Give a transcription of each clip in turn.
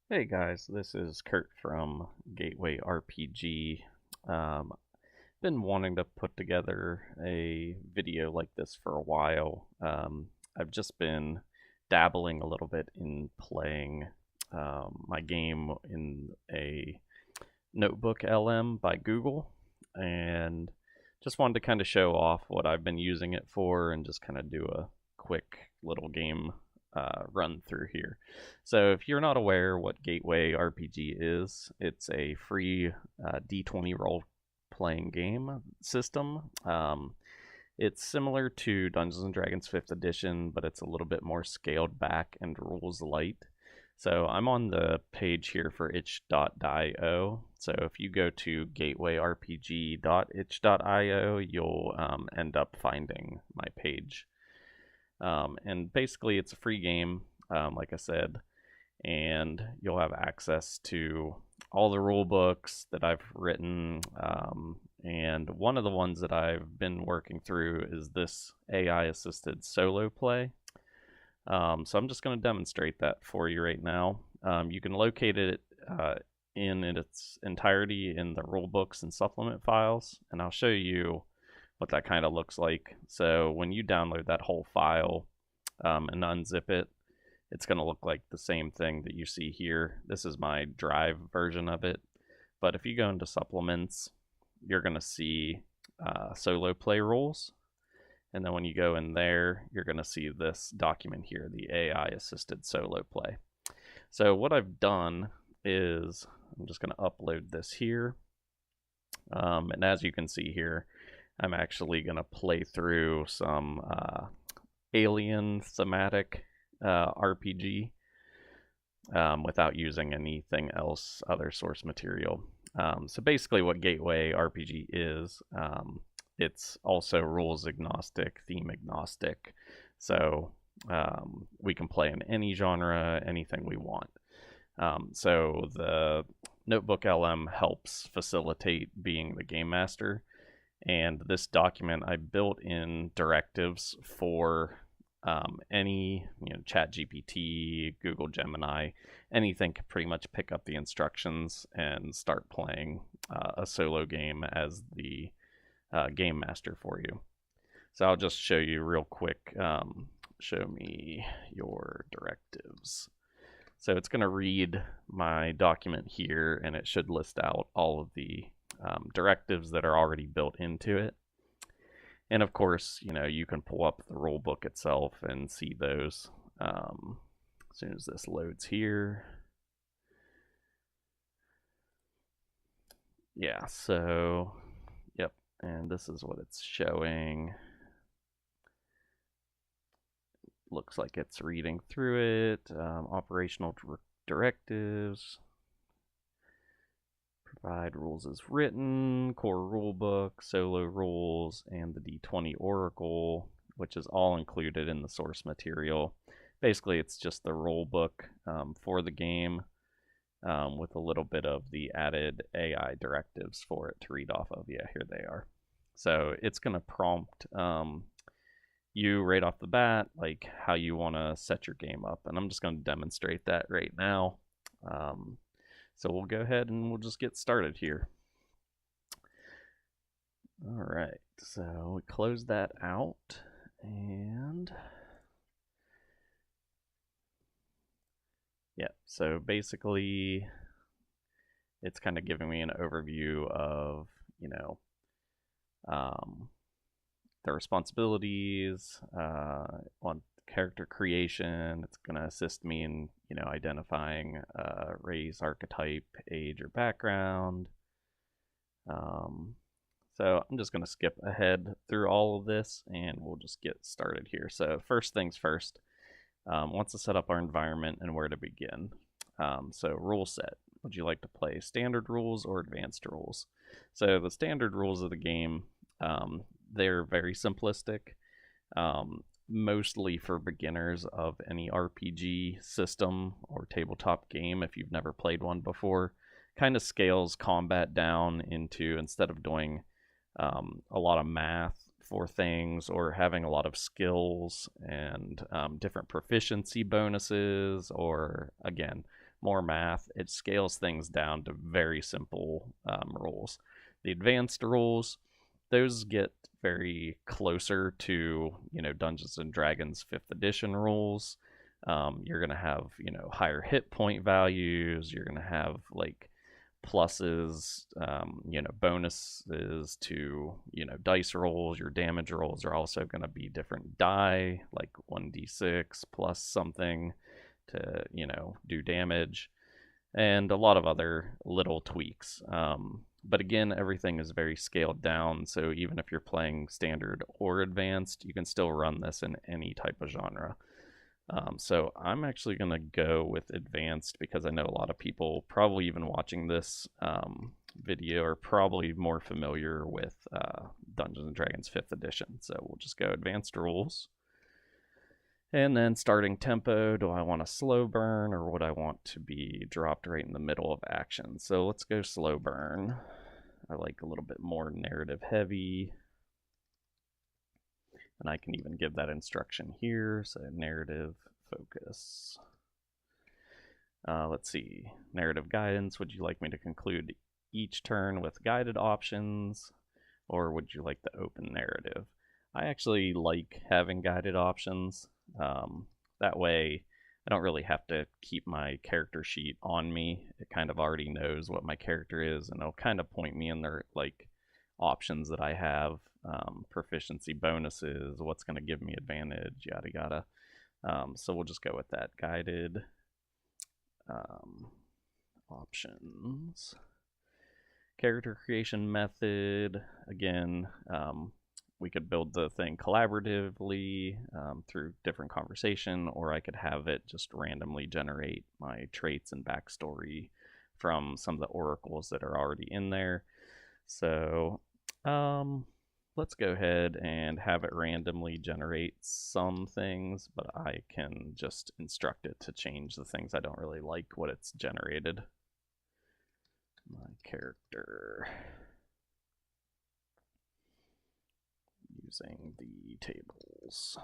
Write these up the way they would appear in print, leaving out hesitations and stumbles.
Hey guys, this is Kurt from Gateway RPG. Been wanting to put together a video like this for a while. I've just been dabbling a little bit in playing my game in a Notebook LM by Google, and just wanted to kind of show off what I've been using it for and just kind of do a quick little game run through here. So, if you're not aware what Gateway RPG is, it's a free D20 role playing game system. It's similar to Dungeons and Dragons 5th edition, but it's a little bit more scaled back and rules-lite. So I'm on the page here for itch.io. So if you go to gatewayrpg.itch.io, you'll end up finding my page. And basically, it's a free game, like I said, and you'll have access to all the rule books that I've written. And one of the ones that I've been working through is this AI assisted solo play. So I'm just going to demonstrate that for you right now. You can locate it in its entirety in the rule books and supplement files, and I'll show you what that kind of looks like. So when you download that whole file and unzip it, it's going to look like the same thing that you see here. This is my Drive version of it. But if you go into supplements, you're going to see solo play rules. And then when you go in there, you're going to see this document here, the AI assisted solo play. So what I've done is I'm just going to upload this here. And as you can see here, I'm actually going to play through some alien thematic RPG without using anything else, other source material. So basically what Gateway RPG is, it's also rules agnostic, theme agnostic. So we can play in any genre, anything we want. So the Notebook LM helps facilitate being the game master. And this document, I built in directives for any, Chat GPT, Google Gemini, anything can pretty much pick up the instructions and start playing a solo game as the game master for you. So I'll just show you real quick. Show me your directives. So it's going to read my document here, and it should list out all of the directives that are already built into it. And of course, you can pull up the rule book itself and see those as soon as this loads here. Yeah, so, yep, and this is what it's showing. Looks like it's reading through it. Operational directives. Provide rules as written, core rulebook, solo rules, and the D20 Oracle, which is all included in the source material. Basically, it's just the rulebook for the game with a little bit of the added AI directives for it to read off of. Yeah, here they are. So it's going to prompt you right off the bat, like how you want to set your game up. And I'm just going to demonstrate that right now. So we'll go ahead and we'll just get started here. All right, so we close that out, and yeah, so basically it's kind of giving me an overview of, the responsibilities on character creation. It's going to assist me in, identifying race, archetype, age, or background. So I'm just going to skip ahead through all of this and we'll just get started here. So first things first, wants to set up our environment and where to begin. So rule set. Would you like to play standard rules or advanced rules? So the standard rules of the game, they're very simplistic. Mostly for beginners of any RPG system or tabletop game if you've never played one before. Kind of scales combat down into, instead of doing a lot of math for things or having a lot of skills and different proficiency bonuses, or again, more math. It scales things down to very simple rules. The advanced rules, those get very closer to, Dungeons and Dragons 5th edition rules. You're going to have, higher hit point values. You're going to have like pluses, bonuses to, dice rolls. Your damage rolls are also going to be different die, like 1d6 plus something to, do damage, and a lot of other little tweaks. But again, everything is very scaled down, so even if you're playing standard or advanced, you can still run this in any type of genre. So I'm actually going to go with advanced because I know a lot of people, probably even watching this video, are probably more familiar with Dungeons & Dragons 5th edition. So we'll just go advanced rules. And then starting tempo, do I want a slow burn or would I want to be dropped right in the middle of action? So let's go slow burn. I like a little bit more narrative heavy. And I can even give that instruction here, so narrative focus. Let's see, narrative guidance. Would you like me to conclude each turn with guided options, or would you like the open narrative? I actually like having guided options. That way, I don't really have to keep my character sheet on me. It kind of already knows what my character is, and it'll kind of point me in their like options that I have, proficiency bonuses, what's going to give me advantage, yada yada. So we'll just go with that guided options. Character creation method, again, we could build the thing collaboratively through different conversation, or I could have it just randomly generate my traits and backstory from some of the oracles that are already in there. So let's go ahead and have it randomly generate some things, but I can just instruct it to change the things I don't really like what it's generated. My character using the tables.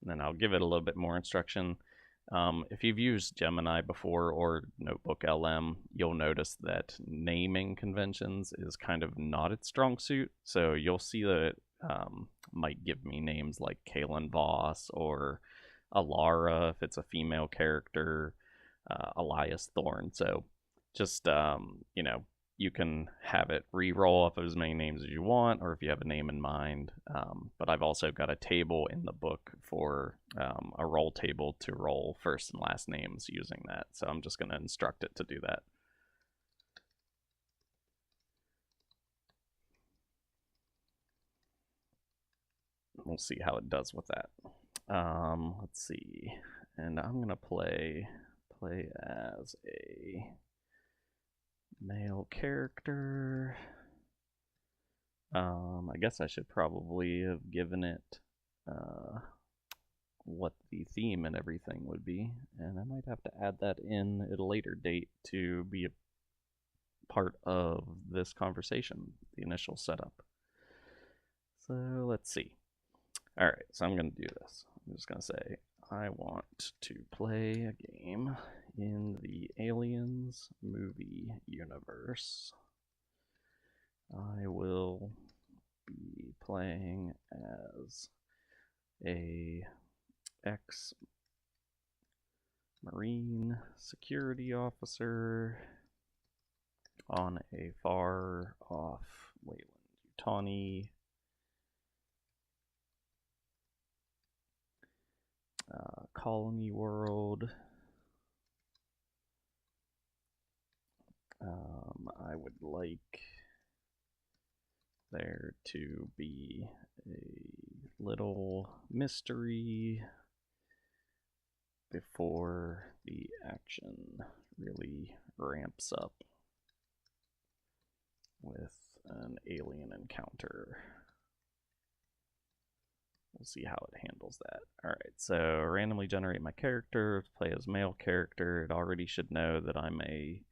And then I'll give it a little bit more instruction. If you've used Gemini before or NotebookLM, you'll notice that naming conventions is kind of not its strong suit. So you'll see that it might give me names like Kaylin Voss or Alara if it's a female character, Elias Thorne. So just, you can have it re-roll off of as many names as you want, or if you have a name in mind. But I've also got a table in the book for a roll table to roll first and last names using that. So I'm just going to instruct it to do that. We'll see how it does with that. Let's see. And I'm going to play as a male character. I guess I should probably have given it what the theme and everything would be, and I might have to add that in at a later date to be a part of this conversation, the initial setup. So let's see. Alright, so I'm going to do this. I'm just going to say, I want to play a game in the Aliens movie universe. I will be playing as a ex-Marine security officer on a far-off Wayland-Yutani colony world. I would like there to be a little mystery before the action really ramps up with an alien encounter. We'll see how it handles that. Alright, so randomly generate my character, play as male character. It already should know that I'm a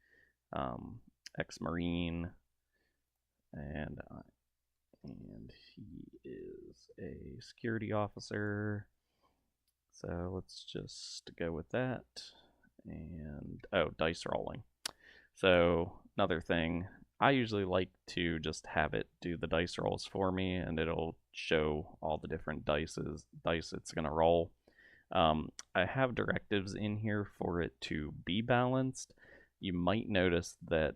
ex-Marine, and he is a security officer. So let's just go with that. And, oh, dice rolling. So another thing, I usually like to just have it do the dice rolls for me, and it'll show all the different dice it's going to roll. I have directives in here for it to be balanced. You might notice that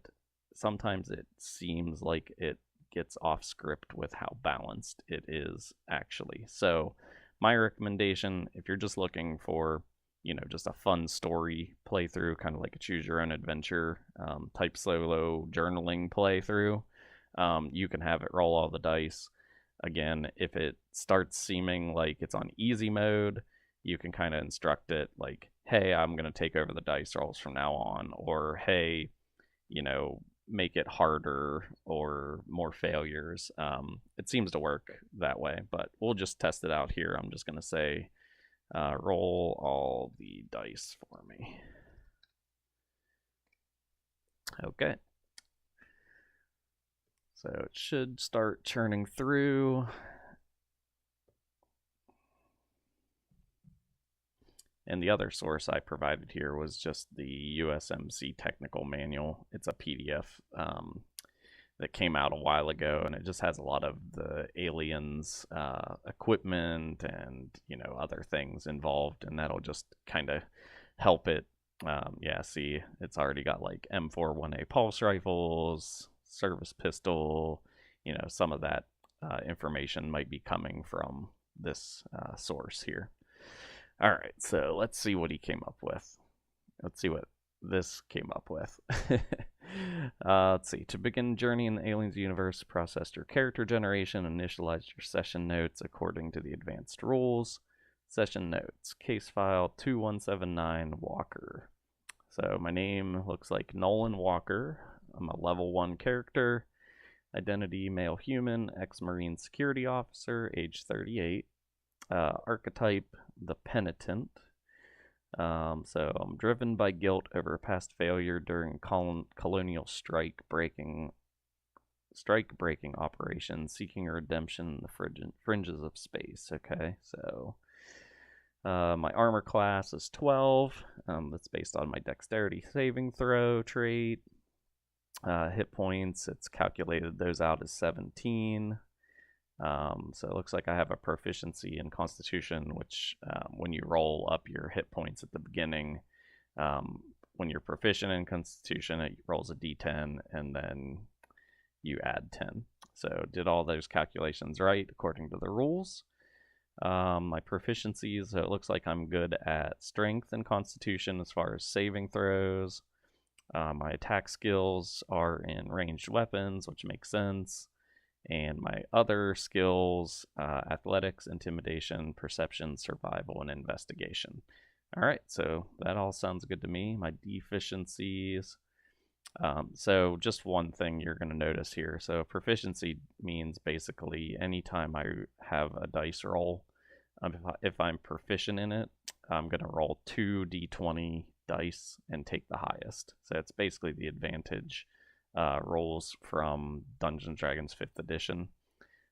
sometimes it seems like it gets off script with how balanced it is actually. So my recommendation, if you're just looking for, just a fun story playthrough, kind of like a choose your own adventure type solo journaling playthrough, you can have it roll all the dice. Again, if it starts seeming like it's on easy mode, you can kind of instruct it like, hey, I'm going to take over the dice rolls from now on, or hey, make it harder or more failures. It seems to work that way, but we'll just test it out here. I'm just going to say, roll all the dice for me. Okay. So it should start churning through. And the other source I provided here was just the USMC technical manual. It's a PDF that came out a while ago, and it just has a lot of the aliens equipment and other things involved, and that'll just kind of help it. Yeah, see, it's already got like M41A pulse rifles, service pistol. Some of that information might be coming from this source here. All right, so let's see what he came up with. Let's see what this came up with. Let's see. To begin journey in the aliens universe, process your character generation, initialize your session notes according to the advanced rules. Session notes, case file 2179 Walker. So my name looks like Nolan Walker. I'm a level 1 character. Identity, male human, ex-marine security officer, age 38. Archetype, the penitent. So I'm driven by guilt over a past failure during colonial strike breaking operation, seeking a redemption in the fringes of space. Okay, so my armor class is 12. That's based on my dexterity saving throw trait. Hit points, it's calculated those out as 17. So it looks like I have a proficiency in Constitution, which when you roll up your hit points at the beginning, when you're proficient in Constitution, it rolls a d10 and then you add 10. So did all those calculations right according to the rules. My proficiencies, it looks like I'm good at Strength and Constitution as far as saving throws. My attack skills are in ranged weapons, which makes sense. And my other skills, athletics, intimidation, perception, survival, and investigation. All right, so that all sounds good to me. My deficiencies. So just one thing you're going to notice here. So proficiency means basically anytime I have a dice roll, if I'm proficient in it, I'm going to roll 2d20 dice and take the highest. So it's basically the advantage rolls from Dungeons & Dragons 5th edition.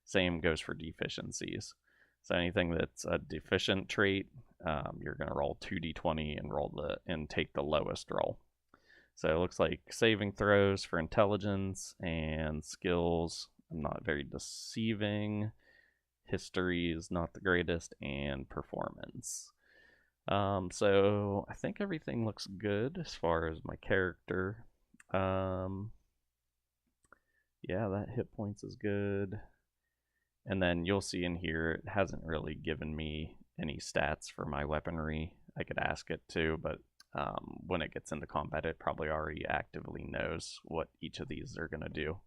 Same goes for deficiencies. So anything that's a deficient trait, you're going to roll 2d20 and take the lowest roll. So it looks like saving throws for intelligence and skills, not very deceiving. History is not the greatest, and performance. So I think everything looks good as far as my character. Yeah, that hit points is good. And then you'll see in here, it hasn't really given me any stats for my weaponry. I could ask it to, but when it gets into combat, it probably already actively knows what each of these are going to do.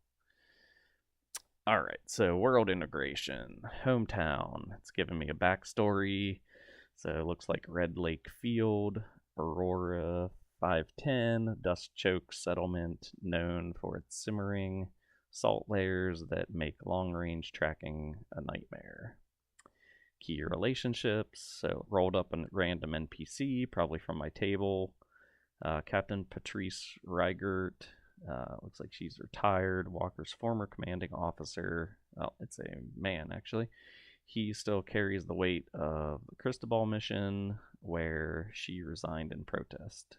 All right, so world integration, hometown. It's giving me a backstory. So it looks like Red Lake Field, Aurora 510, Dust Choke Settlement, known for its simmering salt layers that make long-range tracking a nightmare. Key relationships, so rolled up a random NPC, probably from my table. Captain Patrice Reigert, looks like she's retired. Walker's former commanding officer, well, it's a man actually. He still carries the weight of the Cristobal mission, where she resigned in protest.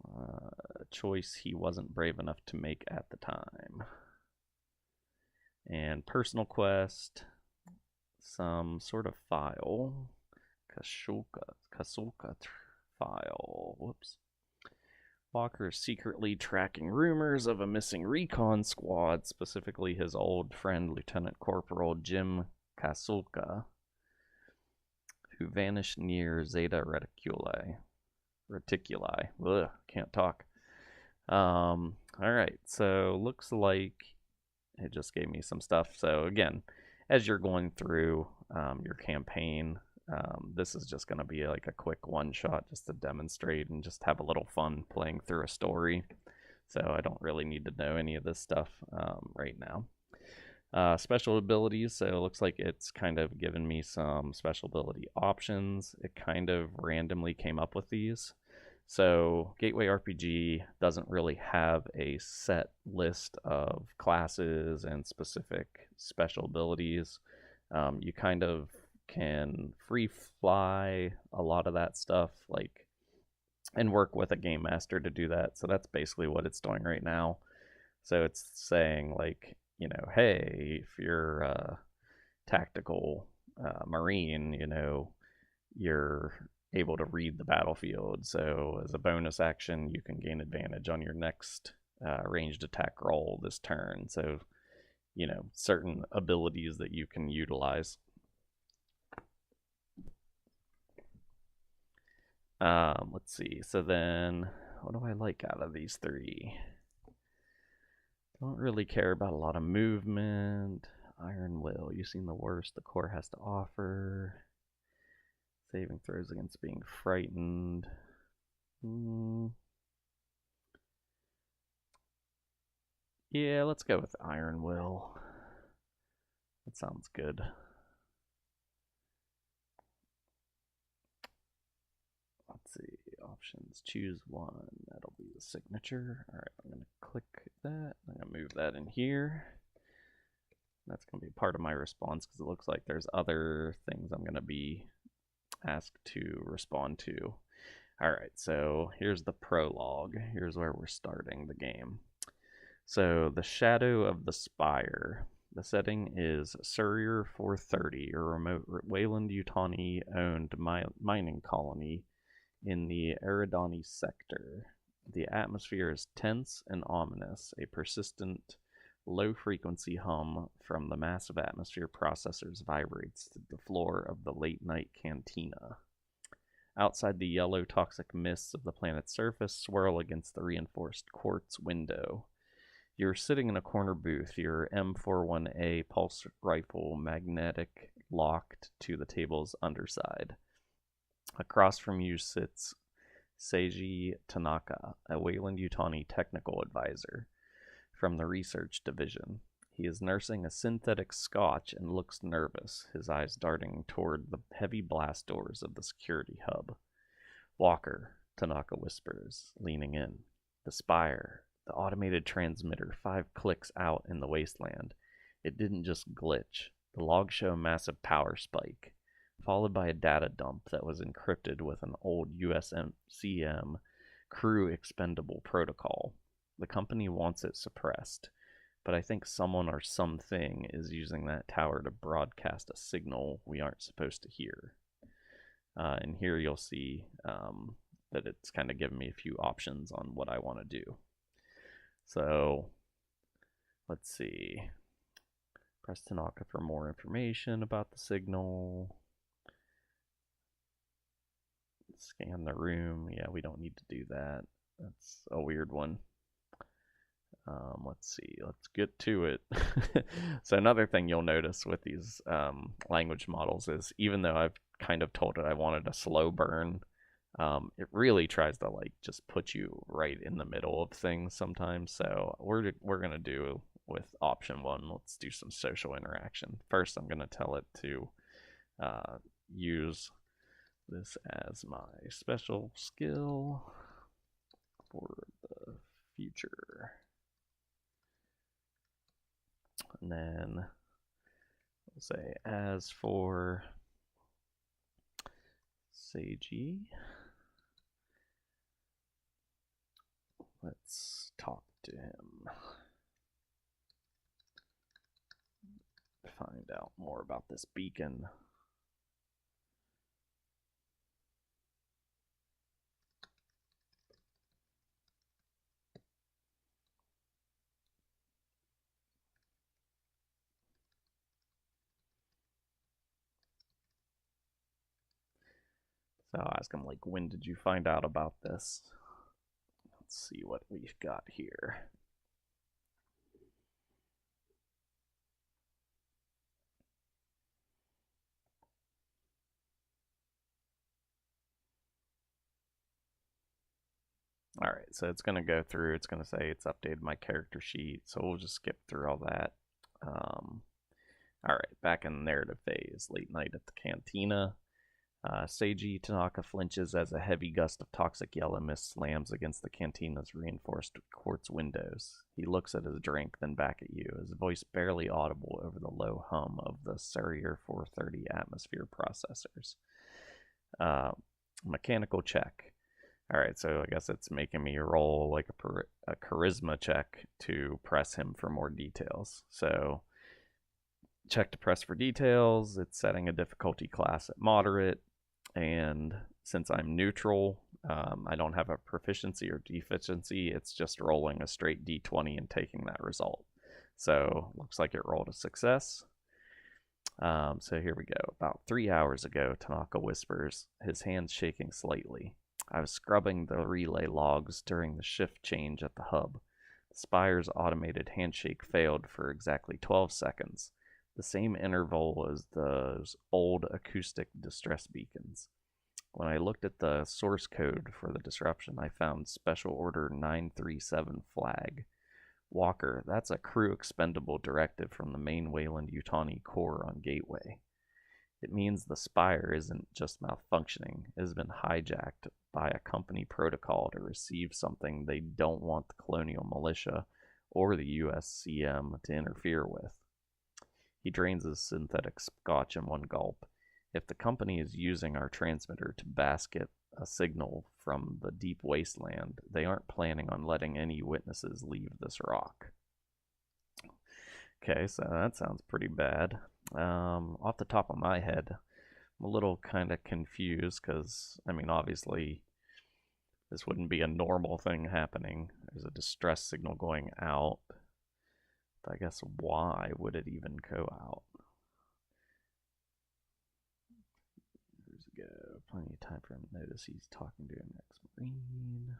A choice he wasn't brave enough to make at the time. And personal quest, some sort of file, Kasulka file. Whoops. Walker is secretly tracking rumors of a missing recon squad, specifically his old friend Lieutenant Corporal Jim Kasulka, who vanished near Zeta Reticuli. Ugh, can't talk. Alright, so looks like it just gave me some stuff. So again, as you're going through your campaign, this is just going to be like a quick one-shot just to demonstrate and just have a little fun playing through a story. So I don't really need to know any of this stuff right now. Special abilities, so it looks like it's kind of given me some special ability options. It kind of randomly came up with these. So Gateway RPG doesn't really have a set list of classes and specific special abilities. You kind of can free fly a lot of that stuff, like, and work with a game master to do that. So that's basically what it's doing right now. So it's saying, like, you know, hey, if you're a tactical marine, you know, you're able to read the battlefield. So as a bonus action, you can gain advantage on your next ranged attack roll this turn. So, you know, certain abilities that you can utilize. Let's see. So then, what do I like out of these three? Don't really care about a lot of movement. Iron Will, you've seen the worst the core has to offer. Saving throws against being frightened. Yeah, let's go with Iron Will. That sounds good. Let's see, options, choose one. That'll be the signature. All right, I'm gonna click that. I'm gonna move that in here. That's gonna be part of my response because it looks like there's other things I'm gonna be asked to respond to. All right, so here's the prologue. Here's where we're starting the game. So the Shadow of the Spire. The setting is Surrier 430, a remote Wayland-Yutani owned mining colony in the Eridani sector. The atmosphere is tense and ominous, a persistent low-frequency hum from the massive atmosphere processors vibrates to the floor of the late-night cantina. Outside, the yellow toxic mists of the planet's surface swirl against the reinforced quartz window. You're sitting in a corner booth, your M41A pulse rifle magnetic locked to the table's underside. Across from you sits Seiji Tanaka, a Wayland-Yutani technical advisor from the research division. He is nursing a synthetic scotch and looks nervous, his eyes darting toward the heavy blast doors of the security hub. Walker, Tanaka whispers, leaning in. The Spire, the automated transmitter 5 clicks out in the wasteland. It didn't just glitch. The logs show a massive power spike, followed by a data dump that was encrypted with an old USMCM crew expendable protocol. The company wants it suppressed, but I think someone or something is using that tower to broadcast a signal we aren't supposed to hear. And here you'll see that it's kind of given me a few options on what I want to do. So let's see. Press Tanaka for more information about the signal. Scan the room. Yeah, we don't need to do that. That's a weird one. Let's see. Let's get to it. So another thing you'll notice with these language models is even though I've kind of told it I wanted a slow burn, it really tries to like just put you right in the middle of things sometimes. So we're gonna do with option 1. Let's do some social interaction. First, I'm gonna tell it to use this as my special skill for the future. And then we'll say, as for Seiji, Let's talk to him. Find out more about this beacon. So I'll ask him, like, when did you find out about this? Let's see what we've got here. All right, so it's going to go through. It's going to say it's updated my character sheet. So we'll just skip through all that. All right, back in the narrative phase. Late night at the cantina. Seiji Tanaka flinches as a heavy gust of toxic yellow mist slams against the cantina's reinforced quartz windows. He looks at his drink, then back at you, his voice barely audible over the low hum of the Surrier 430 atmosphere processors. Mechanical check. All right, so I guess it's making me roll like a charisma check to press him for more details. So check to press for details. It's setting a difficulty class at moderate. And since I'm neutral, I don't have a proficiency or deficiency. It's just rolling a straight d20 and taking that result. So looks like it rolled a success. So here we go. About 3 hours ago, Tanaka whispers, his hands shaking slightly. I was scrubbing the relay logs during the shift change at the hub. The Spire's automated handshake failed for exactly 12 seconds, the same interval as those old acoustic distress beacons. When I looked at the source code for the disruption, I found Special Order 937 flag. Walker, that's a crew expendable directive from the main Wayland-Yutani Corps on Gateway. It means the Spire isn't just malfunctioning, it has been hijacked by a company protocol to receive something they don't want the Colonial Militia or the USCM to interfere with. He drains his synthetic scotch in one gulp. If the company is using our transmitter to basket a signal from the deep wasteland, they aren't planning on letting any witnesses leave this rock. Okay, so that sounds pretty bad. Off the top of my head, I'm a little kind of confused because, I mean, obviously, this wouldn't be a normal thing happening. There's a distress signal going out. But I guess why would it even go out? Years ago, plenty of time for him to notice he's talking to an ex-Marine.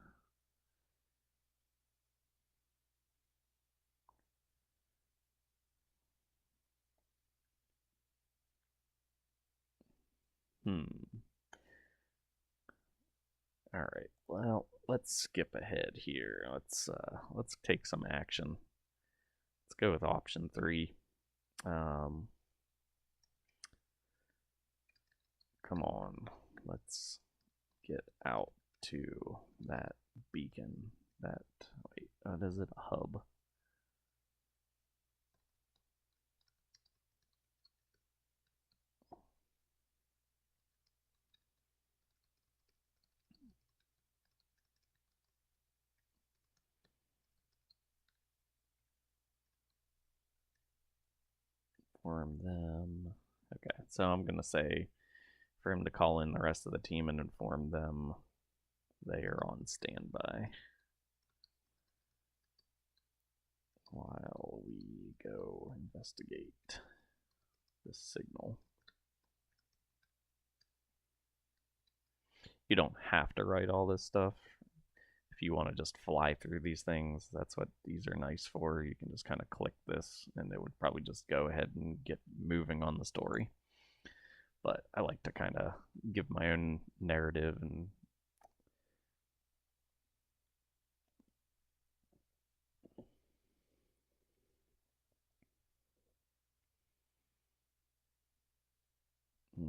All right. Well, let's skip ahead here. Let's take some action. Let's go with option 3. Come on. Let's get out to that beacon. That, wait, what is it? A hub. Inform them. Okay, so I'm going to say for him to call in the rest of the team and inform them they are on standby while we go investigate this signal. You don't have to write all this stuff. If you want to just fly through these things, that's what these are nice for. You can just kind of click this and it would probably just go ahead and get moving on the story. But I like to kind of give my own narrative and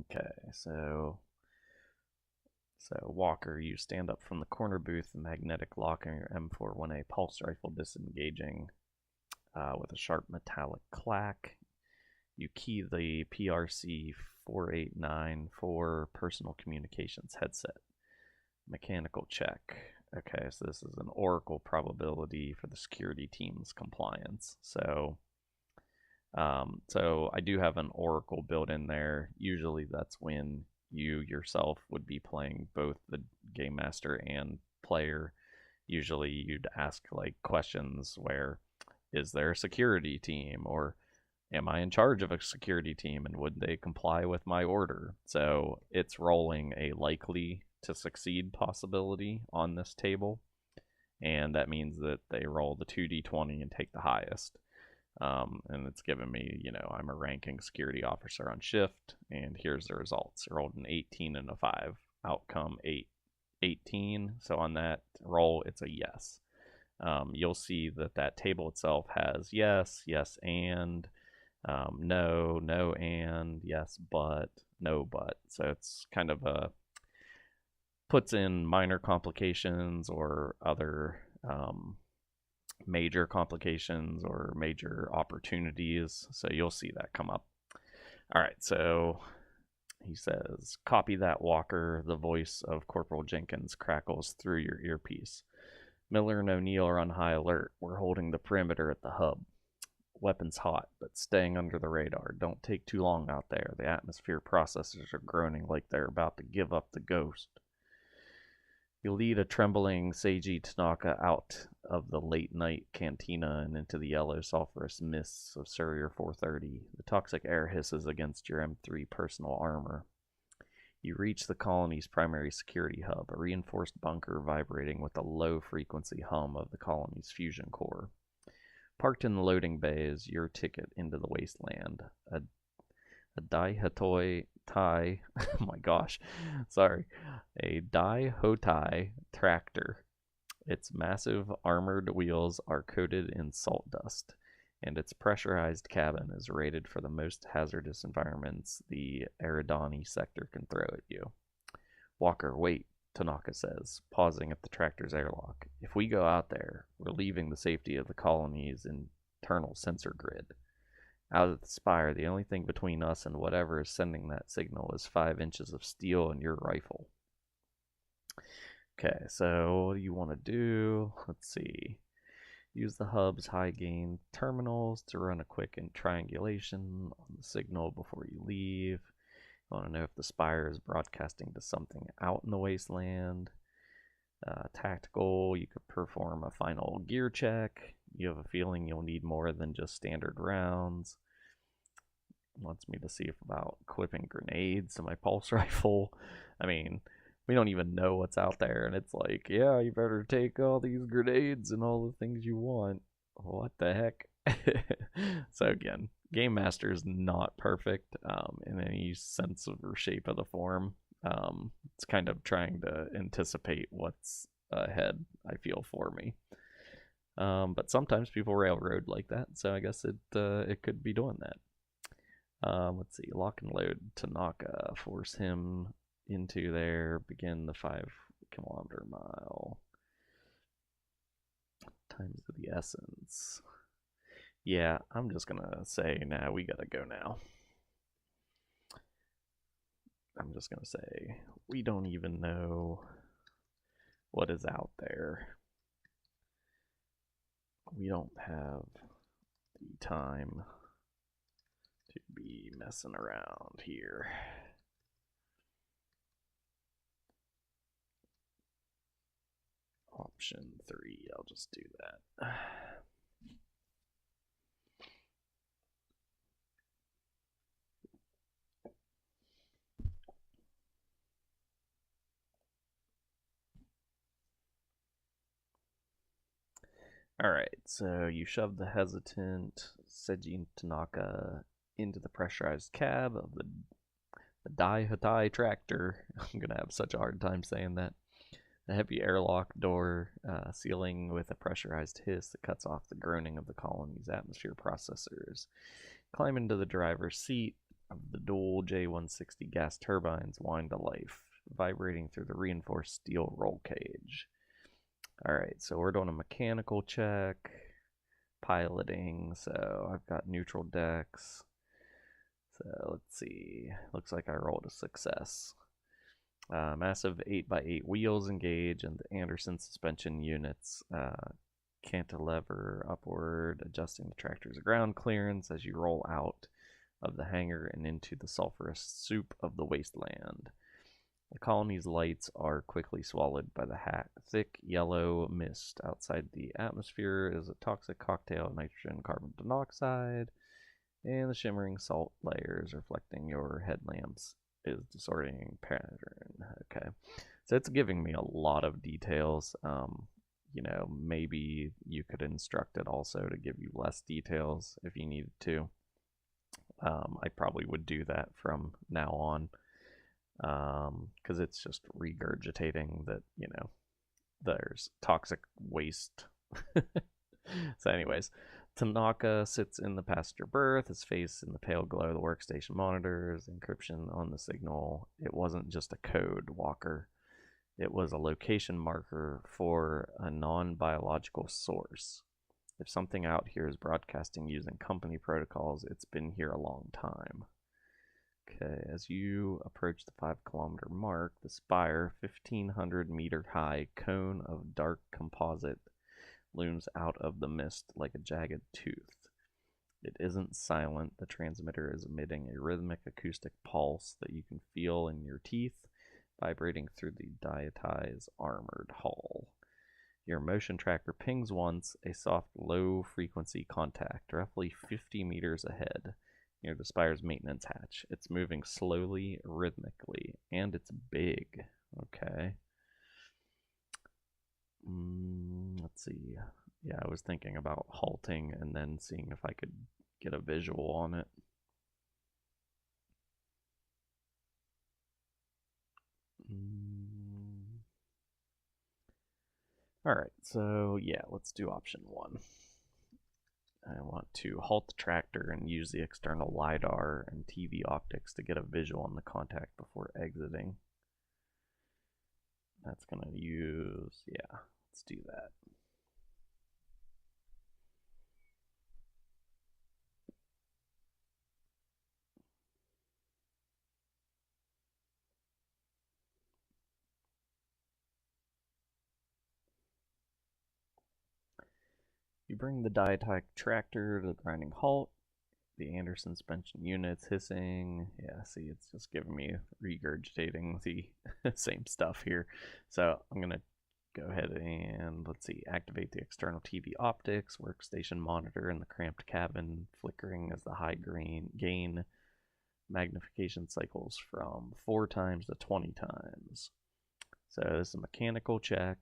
okay, so Walker, you stand up from the corner booth, the magnetic lock on your M41A pulse rifle disengaging with a sharp metallic clack. You key the PRC 4894 personal communications headset. Mechanical check. Okay, so this is an Oracle probability for the security team's compliance. So I do have an Oracle built in there. Usually that's when you yourself would be playing both the game master and player. Usually you'd ask like questions where, is there a security team, or am I in charge of a security team, and would they comply with my order? So it's rolling a likely to succeed possibility on this table, and that means that they roll the 2d20 and take the highest. And it's given me, I'm a ranking security officer on shift, and here's the results. I rolled an 18 and a 5. Outcome 18. So on that roll, it's a yes. You'll see that table itself has yes, yes, and no, no, and yes, but, no, but. So it's kind of puts in minor complications or other major complications or major opportunities. So you'll see that come up. All right, so he says, copy that, Walker. The voice of Corporal Jenkins crackles through your earpiece. Miller and O'Neill are on high alert. We're holding the perimeter at the hub. Weapons hot, but staying under the radar. Don't take too long out there. The atmosphere processors are groaning like they're about to give up the ghost. You lead a trembling Seiji Tanaka out of the late-night cantina and into the yellow sulfurous mists of Surrey 430. The toxic air hisses against your M3 personal armor. You reach the colony's primary security hub, a reinforced bunker vibrating with the low-frequency hum of the colony's fusion core. Parked in the loading bay is your ticket into the wasteland. A Daihatoi Tai, oh my gosh, sorry, a Daihatoi tractor. Its massive armored wheels are coated in salt dust, and its pressurized cabin is rated for the most hazardous environments the Eridani sector can throw at you. Walker, wait, Tanaka says, pausing at the tractor's airlock. If we go out there, we're leaving the safety of the colony's internal sensor grid. Out at the spire, the only thing between us and whatever is sending that signal is 5 inches of steel and your rifle. Okay, so what do you want to do? Let's see. Use the hub's high-gain terminals to run a quick triangulation on the signal before you leave. You want to know if the spire is broadcasting to something out in the wasteland. Tactical, you could perform a final gear check. You have a feeling you'll need more than just standard rounds. Wants me to see about equipping grenades to my pulse rifle. I mean, we don't even know what's out there, and it's like, yeah, you better take all these grenades and all the things you want. What the heck? So again, Game Master is not perfect in any sense of or shape of the form. It's kind of trying to anticipate what's ahead, I feel, for me. But sometimes people railroad like that, so I guess it could be doing that. Let's see, lock and load Tanaka, force him into there, begin the 5-kilometer mile. Times of the essence. Yeah, I'm just gonna say, nah, we gotta go now. I'm just gonna say, we don't even know what is out there. We don't have the time to be messing around here. Option 3, I'll just do that. Alright, so you shove the hesitant Seiji Tanaka into the pressurized cab of the Daihatoi tractor. I'm going to have such a hard time saying that. The heavy airlock door sealing with a pressurized hiss that cuts off the groaning of the colony's atmosphere processors. Climb into the driver's seat of the dual J160 gas turbines wind to life, vibrating through the reinforced steel roll cage. Alright, so we're doing a mechanical check, piloting, so I've got neutral decks. So let's see, looks like I rolled a success. Massive 8x8 wheels engage, and the Anderson suspension units cantilever upward, adjusting the tractor's ground clearance as you roll out of the hangar and into the sulphurous soup of the wasteland. The colony's lights are quickly swallowed by the thick yellow mist. Outside the atmosphere is a toxic cocktail of nitrogen carbon monoxide, and the shimmering salt layers reflecting your headlamps is disorienting pattern. Okay, so it's giving me a lot of details. Maybe you could instruct it also to give you less details if you needed to. I probably would do that from now on, because it's just regurgitating that, there's toxic waste. So anyways, Tanaka sits in the passenger berth, his face in the pale glow of the workstation monitors, encryption on the signal. It wasn't just a code, Walker. It was a location marker for a non-biological source. If something out here is broadcasting using company protocols, it's been here a long time. Okay, as you approach the 5-kilometer mark, the spire, 1,500-meter high cone of dark composite, looms out of the mist like a jagged tooth. It isn't silent. The transmitter is emitting a rhythmic acoustic pulse that you can feel in your teeth, vibrating through the diatized armored hull. Your motion tracker pings once, a soft, low-frequency contact, roughly 50 meters ahead, near the spire's maintenance hatch. It's moving slowly, rhythmically, and it's big. Okay. Let's see. Yeah, I was thinking about halting and then seeing if I could get a visual on it. Alright, so yeah, let's do option 1. I want to halt the tractor and use the external LiDAR and TV optics to get a visual on the contact before exiting. That's going to use, yeah, let's do that. You bring the diatonic tractor to the grinding halt. The Anderson suspension units hissing. Yeah, see, it's just giving me regurgitating the same stuff here. So I'm going to go ahead and, let's see, activate the external TV optics, workstation monitor in the cramped cabin, flickering as the high gain magnification cycles from 4 times to 20 times. So this is a mechanical check.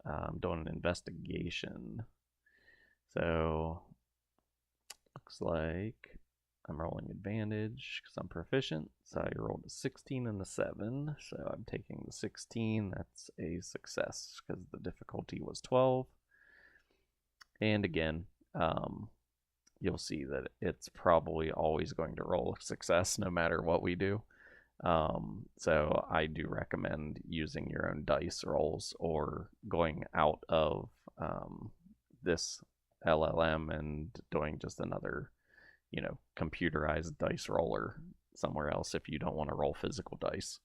I'm doing an investigation. So looks like I'm rolling advantage because I'm proficient. So I rolled a 16 and a 7. So I'm taking the 16. That's a success because the difficulty was 12. And again, you'll see that it's probably always going to roll a success no matter what we do. So I do recommend using your own dice rolls or going out of this LLM and doing just another, computerized dice roller somewhere else if you don't want to roll physical dice.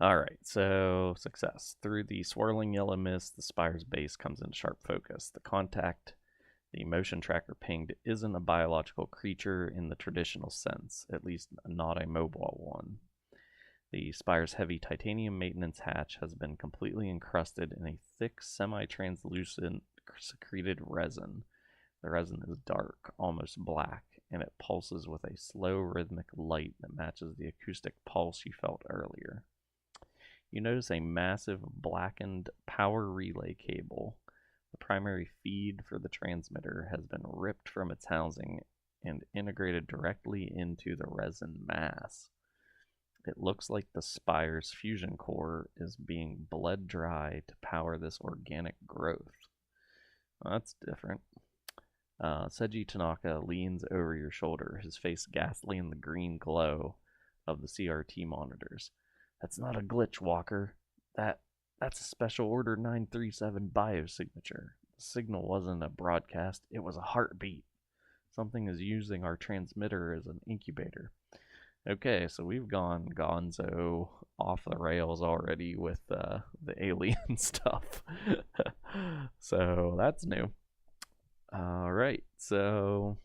All right, so success. Through the swirling yellow mist, the spire's base comes into sharp focus. The contact the motion tracker pinged isn't a biological creature in the traditional sense, at least not a mobile one. The spire's heavy titanium maintenance hatch has been completely encrusted in a thick, semi-translucent secreted resin. The resin is dark, almost black, and it pulses with a slow, rhythmic light that matches the acoustic pulse you felt earlier. You notice a massive, blackened power relay cable. The primary feed for the transmitter has been ripped from its housing and integrated directly into the resin mass. It looks like the spire's fusion core is being bled dry to power this organic growth. Well, that's different. Seiji Tanaka leans over your shoulder, his face ghastly in the green glow of the CRT monitors. That's not a glitch, Walker. That's a Special Order 937 biosignature. The signal wasn't a broadcast, it was a heartbeat. Something is using our transmitter as an incubator. Okay, so we've gone gonzo off the rails already with the alien stuff. So that's new. All right, so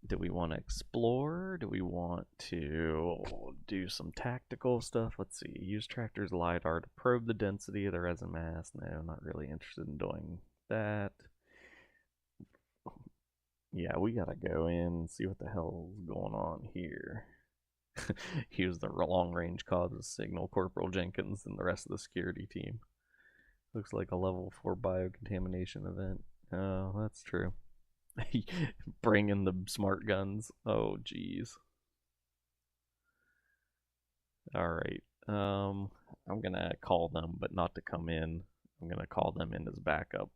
do we want to explore? Do we want to do some tactical stuff? Let's see. Use tractor's LiDAR to probe the density of the resin mass. No, not really interested in doing that. Yeah, we gotta go in and see what the hell's going on here. Use the long range causes signal Corporal Jenkins and the rest of the security team. Looks like a level 4 biocontamination event. Oh, that's true. Bring in the smart guns. Oh, jeez. Alright. I'm gonna call them, but not to come in. I'm gonna call them in as backup.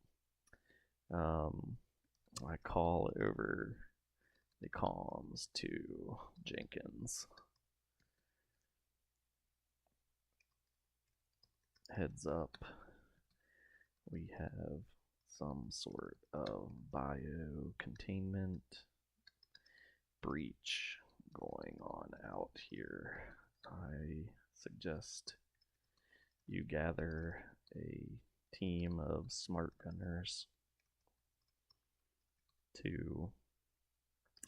I call over the comms to Jenkins. Heads up. We have some sort of bio-containment breach going on out here. I suggest you gather a team of smart gunners to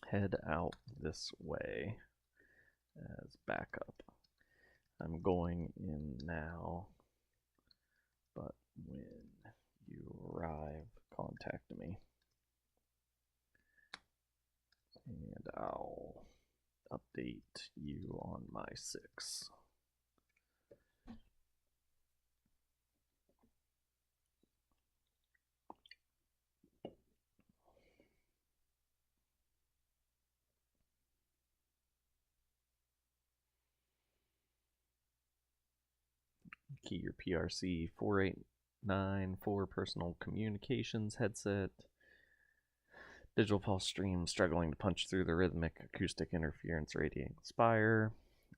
head out this way as backup. I'm going in now, but when you arrive, contact me, and I'll update you on my 6. Key your PRC 4894 personal communications headset. Digital pulse stream struggling to punch through the rhythmic acoustic interference radiating spire.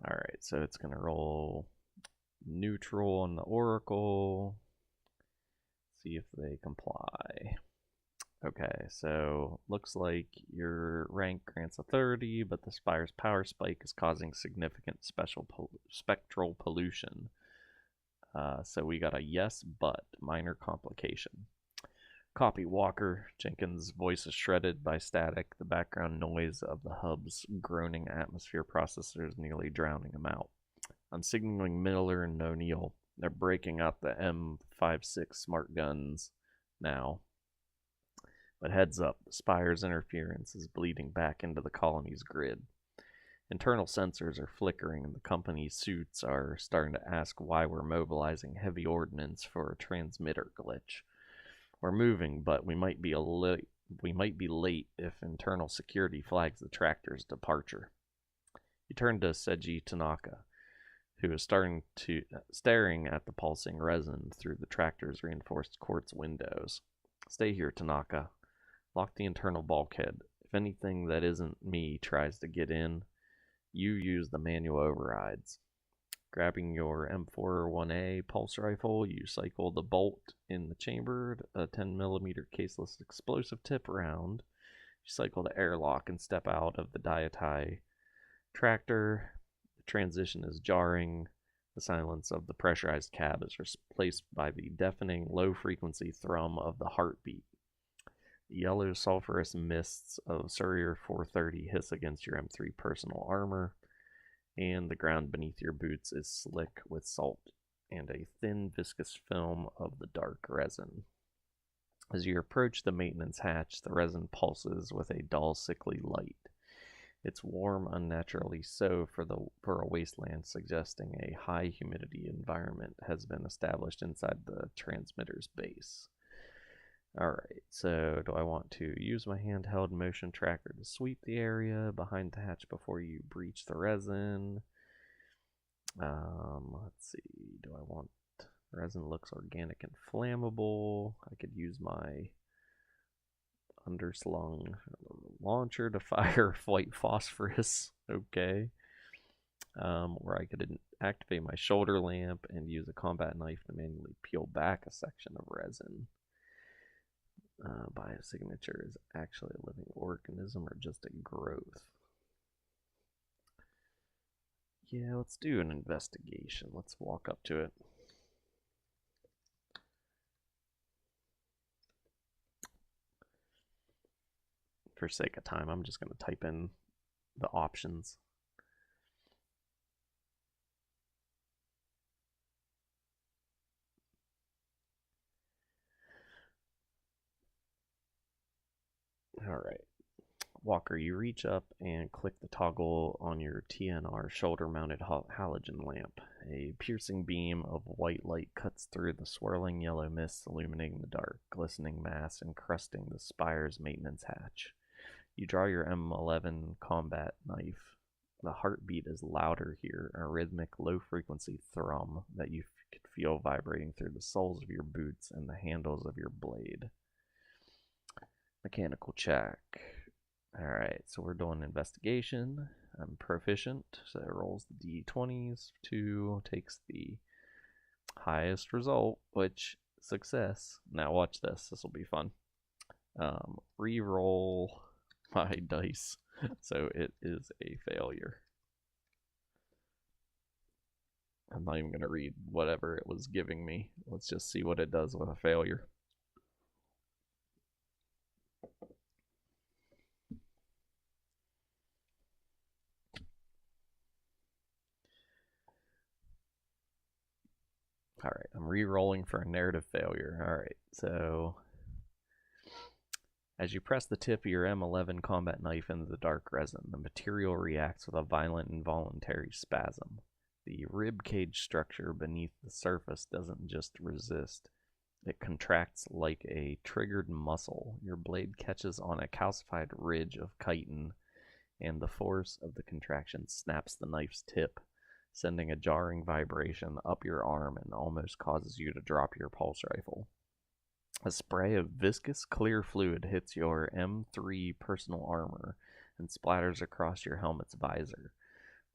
Alright, so it's going to roll neutral on the Oracle. See if they comply. Okay, so looks like your rank grants authority, but the spire's power spike is causing significant spectral pollution. So we got a yes, but minor complication. Copy, Walker. Jenkins' voice is shredded by static. The background noise of the hub's groaning atmosphere processor is nearly drowning him out. I'm signaling Miller and O'Neill. They're breaking out the M56 smart guns now. But heads up, the Spire's interference is bleeding back into the colony's grid. Internal sensors are flickering, and the company's suits are starting to ask why we're mobilizing heavy ordnance for a transmitter glitch. We're moving, but we might be late if internal security flags the tractor's departure. He turned to Seiji Tanaka, who is staring at the pulsing resin through the tractor's reinforced quartz windows. Stay here, Tanaka. Lock the internal bulkhead. If anything that isn't me tries to get in, you use the manual overrides. Grabbing your M41A pulse rifle, you cycle the bolt in the chamber, a 10mm caseless explosive tip round. You cycle the airlock and step out of the Daitai tractor. The transition is jarring. The silence of the pressurized cab is replaced by the deafening low-frequency thrum of the heartbeat. The yellow sulfurous mists of Surrey 430 hiss against your M3 personal armor, and the ground beneath your boots is slick with salt and a thin viscous film of the dark resin. As you approach the maintenance hatch, the resin pulses with a dull, sickly light. It's warm, unnaturally so for a wasteland, suggesting a high humidity environment has been established inside the transmitter's base. Alright, so do I want to use my handheld motion tracker to sweep the area behind the hatch before you breach the resin? Let's see, do I want... Resin looks organic and flammable. I could use my underslung launcher to fire white phosphorus. Okay. Or I could activate my shoulder lamp and use a combat knife to manually peel back a section of resin. biosignature is actually a living organism or just a growth. Yeah, let's do an investigation. Let's walk up to it. For sake of time, I'm just going to type in the options. All right. Walker, you reach up and click the toggle on your TNR shoulder-mounted halogen lamp. A piercing beam of white light cuts through the swirling yellow mist, illuminating the dark, glistening mass encrusting the spire's maintenance hatch. You draw your M11 combat knife. The heartbeat is louder here, a rhythmic, low-frequency thrum that you could feel vibrating through the soles of your boots and the handles of your blade. Mechanical check. Alright, so we're doing investigation. I'm proficient, so it rolls the d20s. 2 takes the highest result, which success. Now watch this. This will be fun. Re-roll my dice. So it is a failure. I'm not even going to read whatever it was giving me. Let's just see what it does with a failure. Alright, I'm re-rolling for a narrative failure. Alright, so as you press the tip of your M11 combat knife into the dark resin, the material reacts with a violent involuntary spasm. The rib cage structure beneath the surface doesn't just resist. It contracts like a triggered muscle. Your blade catches on a calcified ridge of chitin, and the force of the contraction snaps the knife's tip, sending a jarring vibration up your arm and almost causes you to drop your pulse rifle. A spray of viscous clear fluid hits your M3 personal armor and splatters across your helmet's visor.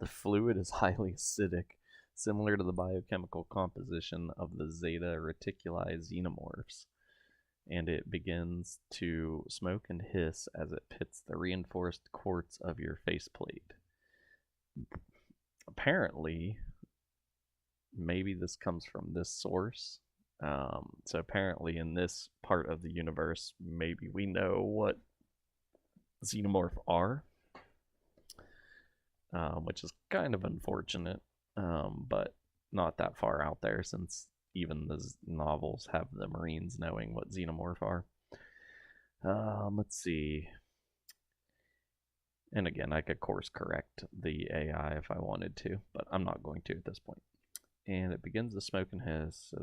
The fluid is highly acidic, similar to the biochemical composition of the Zeta Reticuli xenomorphs, and it begins to smoke and hiss as it pits the reinforced quartz of your faceplate. Apparently, maybe this comes from this source. So apparently in this part of the universe, maybe we know what xenomorph are, which is kind of unfortunate, but not that far out there since even the novels have the Marines knowing what xenomorph are. Let's see. And again, I could course correct the AI if I wanted to, but I'm not going to at this point. And it begins to smoke and hiss.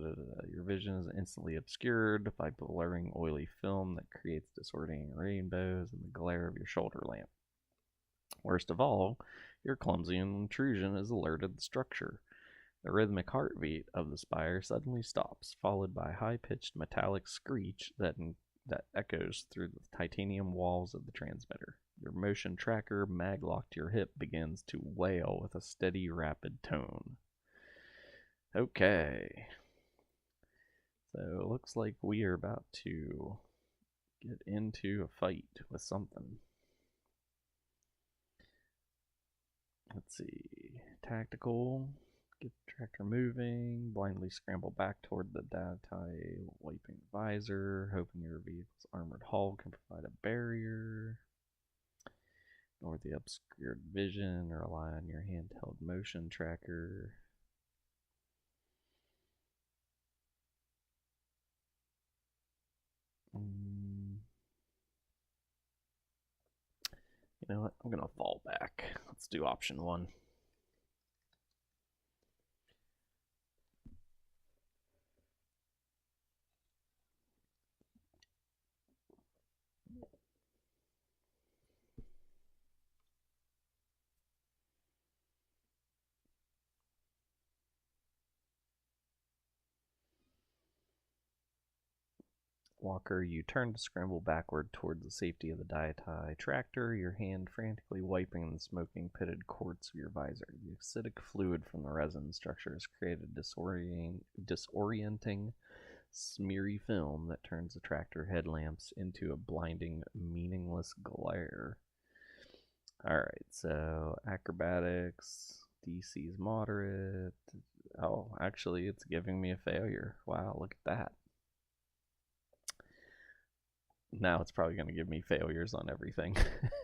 Your vision is instantly obscured by blurring oily film that creates disorienting rainbows in the glare of your shoulder lamp. Worst of all, your clumsy intrusion has alerted the structure. The rhythmic heartbeat of the spire suddenly stops, followed by a high-pitched metallic screech that echoes through the titanium walls of the transmitter. Your motion tracker, maglocked to your hip, begins to wail with a steady, rapid tone. Okay. So it looks like we are about to get into a fight with something. Let's see. Tactical. Get the tractor moving. Blindly scramble back toward the data, wiping the visor, hoping your vehicle's armored hull can provide a barrier. Ignore the obscured vision, rely on your handheld motion tracker. You know what? I'm going to fall back. Let's do option 1. Walker, you turn to scramble backward towards the safety of the Daitai tractor, your hand frantically wiping the smoking pitted quartz of your visor. The acidic fluid from the resin structure has created a disorienting smeary film that turns the tractor headlamps into a blinding, meaningless glare. Alright, so acrobatics, DC's moderate. Oh, actually, it's giving me a failure. Wow, look at that. Now it's probably going to give me failures on everything.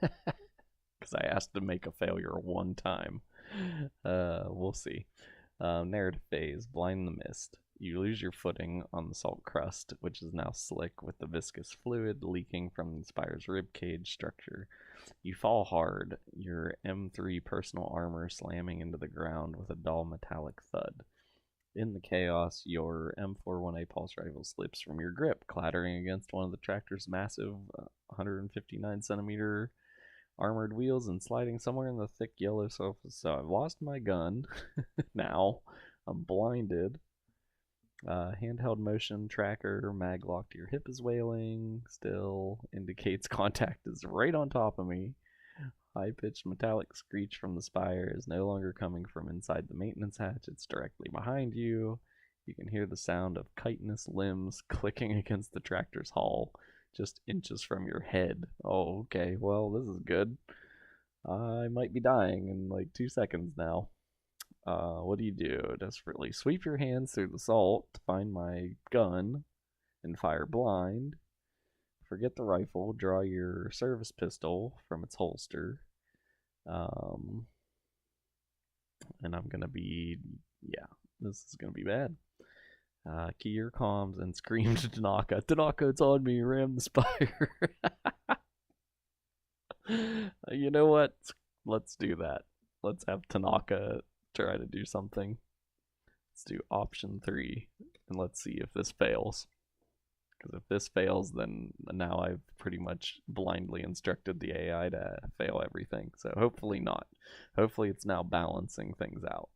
Because I asked to make a failure one time. We'll see. Narrative phase, blind the mist. You lose your footing on the salt crust, which is now slick with the viscous fluid leaking from the spire's ribcage structure. You fall hard, your M3 personal armor slamming into the ground with a dull metallic thud. In the chaos, your M41A pulse rifle slips from your grip, clattering against one of the tractor's massive 159 centimeter armored wheels and sliding somewhere in the thick yellow surface. So I've lost my gun. Now I'm blinded. Handheld motion tracker, mag lock to your hip is wailing. Still indicates contact is right on top of me. High-pitched metallic screech from the spire is no longer coming from inside the maintenance hatch. It's directly behind you. You can hear the sound of chitinous limbs clicking against the tractor's hull, just inches from your head. Oh, okay. Well, this is good. I might be dying in like 2 seconds now. What do? Desperately sweep your hands through the salt to find my gun and fire blind. Forget the rifle. Draw your service pistol from its holster. And I'm gonna be, yeah, this is gonna be bad. Key your comms and scream to Tanaka. Tanaka, it's on me. Ram the spire. You know what? Let's do that. Let's have Tanaka try to do something. Let's do option 3, and let's see if this fails. Because if this fails, then now I've pretty much blindly instructed the AI to fail everything. So hopefully not. Hopefully it's now balancing things out.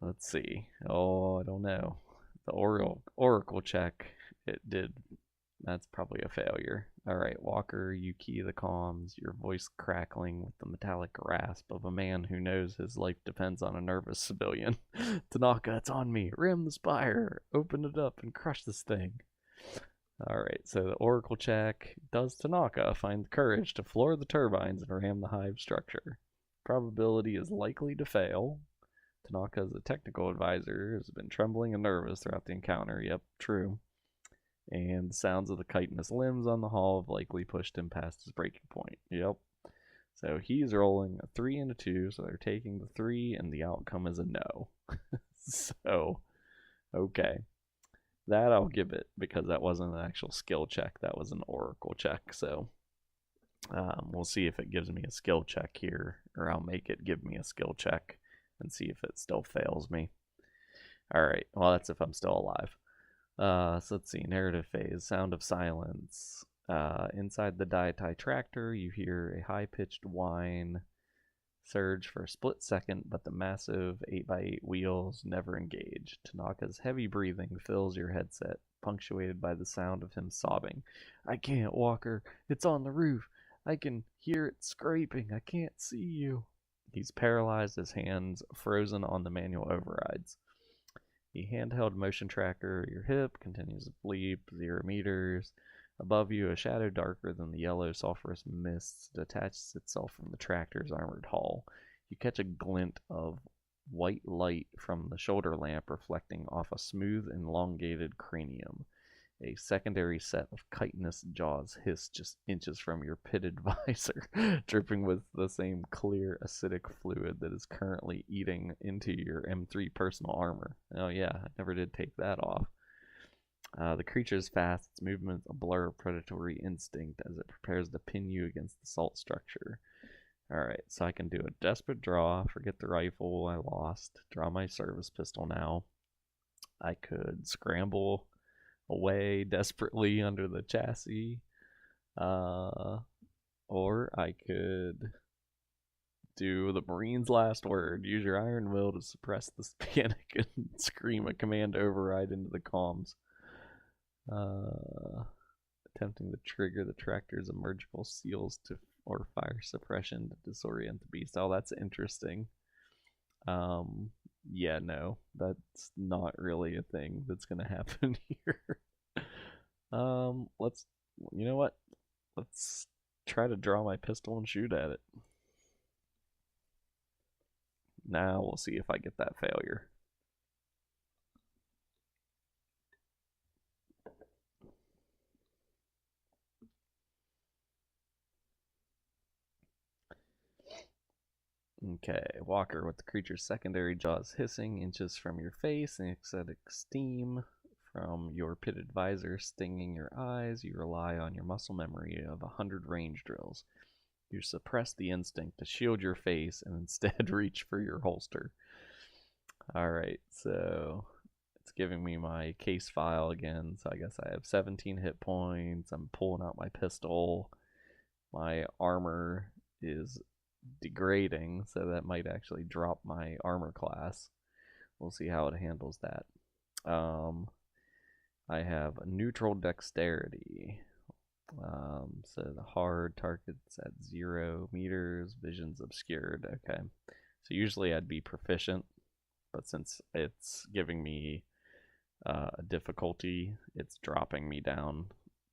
Let's see. Oh, I don't know. The Oracle check, it did. That's probably a failure. Alright, Walker, you key the comms, your voice crackling with the metallic rasp of a man who knows his life depends on a nervous civilian. Tanaka, it's on me. Ram the spire. Open it up and crush this thing. Alright, so the Oracle check. Does Tanaka find the courage to floor the turbines and ram the hive structure? Probability is likely to fail. Tanaka, as a technical advisor, has been trembling and nervous throughout the encounter. Yep, true. And the sounds of the chitinous limbs on the hull have likely pushed him past his breaking point. Yep. So he's rolling a 3 and a 2, so they're taking the 3, and the outcome is a no. So, okay. That I'll give it, because that wasn't an actual skill check. That was an Oracle check. So, we'll see if it gives me a skill check here, or I'll make it give me a skill check and see if it still fails me. Alright, well, that's if I'm still alive. So let's see, narrative phase, sound of silence. Inside the Daitai tractor, you hear a high-pitched whine surge for a split second, but the massive 8x8 wheels never engage. Tanaka's heavy breathing fills your headset, punctuated by the sound of him sobbing. I can't, Walker. It's on the roof. I can hear it scraping. I can't see you. He's paralyzed, his hands frozen on the manual overrides. The handheld motion tracker, your hip, continues to bleep, 0 meters. Above you, a shadow darker than the yellow sulfurous mist detaches itself from the tractor's armored hull. You catch a glint of white light from the shoulder lamp reflecting off a smooth, elongated cranium. A secondary set of chitinous jaws hiss just inches from your pitted visor, dripping with the same clear acidic fluid that is currently eating into your M3 personal armor. Oh yeah, I never did take that off. The creature is fast, its movements a blur of predatory instinct as it prepares to pin you against the salt structure. Alright, so I can do a desperate draw, forget the rifle I lost, draw my service pistol now. I could scramble away desperately under the chassis, or I could do the Marine's last word. Use your iron will to suppress this panic and scream a command override into the comms. Attempting to trigger the tractor's emergical seals to or fire suppression to disorient the beast. Oh, that's interesting. Yeah, no, that's not really a thing that's gonna happen here. Let's, you know what? Let's try to draw my pistol and shoot at it. Now we'll see if I get that failure. Okay, Walker, with the creature's secondary jaws hissing inches from your face and acidic steam from your pitted visor stinging your eyes, you rely on your muscle memory of 100 range drills. You suppress the instinct to shield your face and instead reach for your holster. Alright, so it's giving me my case file again, so I guess I have 17 hit points. I'm pulling out my pistol. My armor is degrading, so that might actually drop my armor class. We'll see how it handles that. I have neutral dexterity. So the hard target's at 0 meters, vision's obscured. Okay. So usually I'd be proficient, but since it's giving me a difficulty, it's dropping me down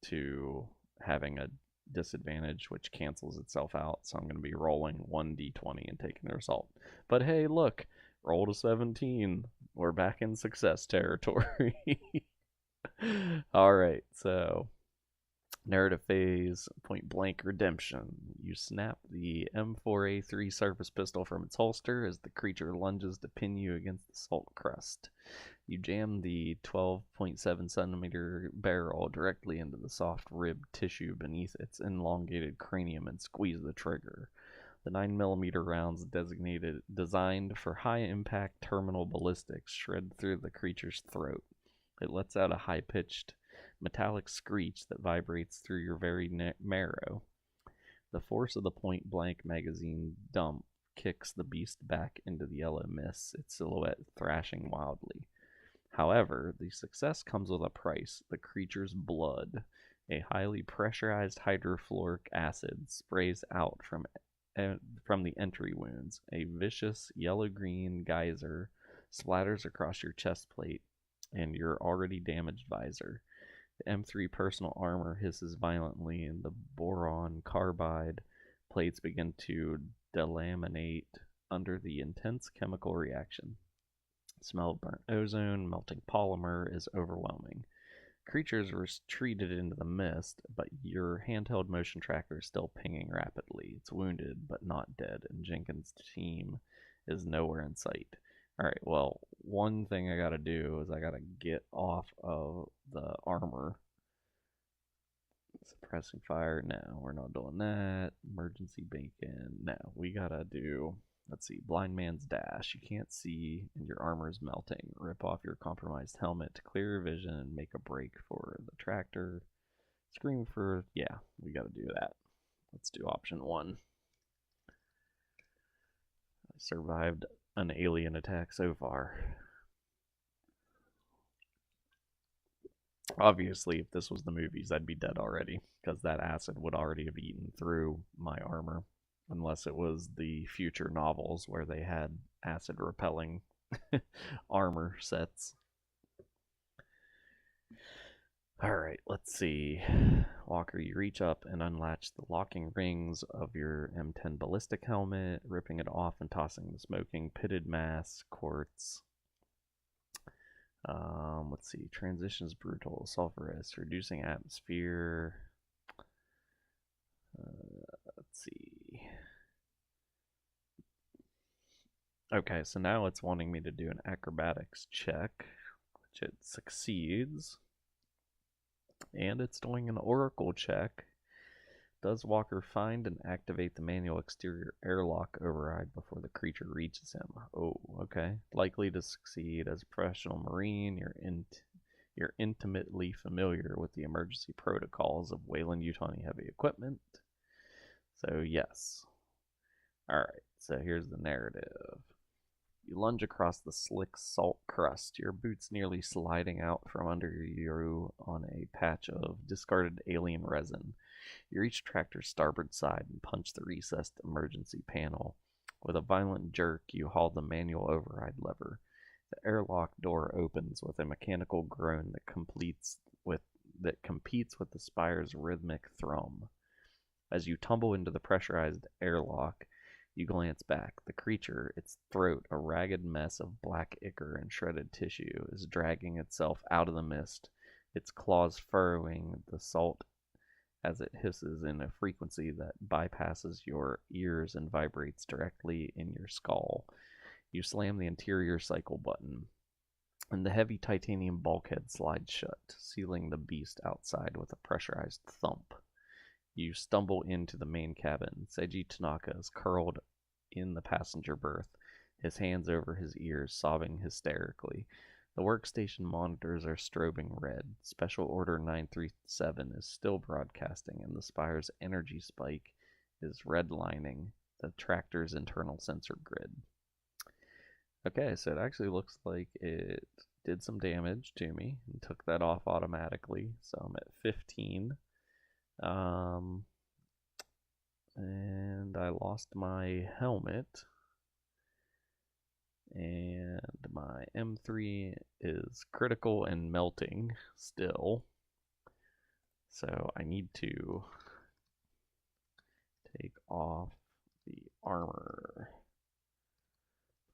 to having a disadvantage, which cancels itself out. So I'm going to be rolling 1d20 and taking the result. But hey, look, rolled a 17. We're back in success territory. All right, so narrative phase, point blank redemption. You snap the M4A3 surface pistol from its holster as the creature lunges to pin you against the salt crust. You jam the 12.7 centimeter barrel directly into the soft ribbed tissue beneath its elongated cranium and squeeze the trigger. The 9mm rounds designed for high impact terminal ballistics shred through the creature's throat. It lets out a high pitched metallic screech that vibrates through your very marrow. The force of the point blank magazine dump kicks the beast back into the yellow mist, its silhouette thrashing wildly. However, the success comes with a price: the creature's blood. A highly pressurized hydrofluoric acid sprays out from the entry wounds. A vicious yellow-green geyser splatters across your chest plate and your already damaged visor. The M3 personal armor hisses violently, and the boron carbide plates begin to delaminate under the intense chemical reaction. The smell of burnt ozone, melting polymer is overwhelming. Creatures retreated into the mist, but your handheld motion tracker is still pinging rapidly. It's wounded, but not dead, and Jenkins' team is nowhere in sight. Alright, well, one thing I gotta do is I gotta get off of the armor. Suppressing fire, no, we're not doing that. Emergency bacon, no, we gotta do, let's see, blind man's dash. You can't see and your armor is melting. Rip off your compromised helmet to clear your vision and make a break for the tractor. Scream for, yeah, we gotta do that. Let's do option 1. I survived an alien attack so far. Obviously, if this was the movies, I'd be dead already, because that acid would already have eaten through my armor, unless it was the future novels where they had acid repelling armor sets. Alright, let's see. Walker, you reach up and unlatch the locking rings of your M10 ballistic helmet, ripping it off and tossing the smoking pitted mass, quartz. Let's see. Transitions brutal, sulfurous, reducing atmosphere. Let's see. Okay, so now it's wanting me to do an acrobatics check, which it succeeds. And it's doing an oracle check. Does Walker find and activate the manual exterior airlock override before the creature reaches him? Oh, okay. Likely to succeed. As a professional marine, you're intimately familiar with the emergency protocols of Wayland-Yutani heavy equipment. So, yes. Alright, so here's the narrative. You lunge across the slick salt crust, your boots nearly sliding out from under you on a patch of discarded alien resin. You reach tractor's starboard side and punch the recessed emergency panel. With a violent jerk, you haul the manual override lever. The airlock door opens with a mechanical groan that competes with the spire's rhythmic thrum. As you tumble into the pressurized airlock, you glance back. The creature, its throat a ragged mess of black ichor and shredded tissue, is dragging itself out of the mist, its claws furrowing the salt as it hisses in a frequency that bypasses your ears and vibrates directly in your skull. You slam the interior cycle button, and the heavy titanium bulkhead slides shut, sealing the beast outside with a pressurized thump. You stumble into the main cabin. Seiji Tanaka is curled in the passenger berth, his hands over his ears, sobbing hysterically. The workstation monitors are strobing red. Special Order 937 is still broadcasting, and the Spire's energy spike is redlining the tractor's internal sensor grid. Okay, so it actually looks like it did some damage to me and took that off automatically. So I'm at 15. And I lost my helmet. And my M3 is critical and melting still. So I need to take off the armor.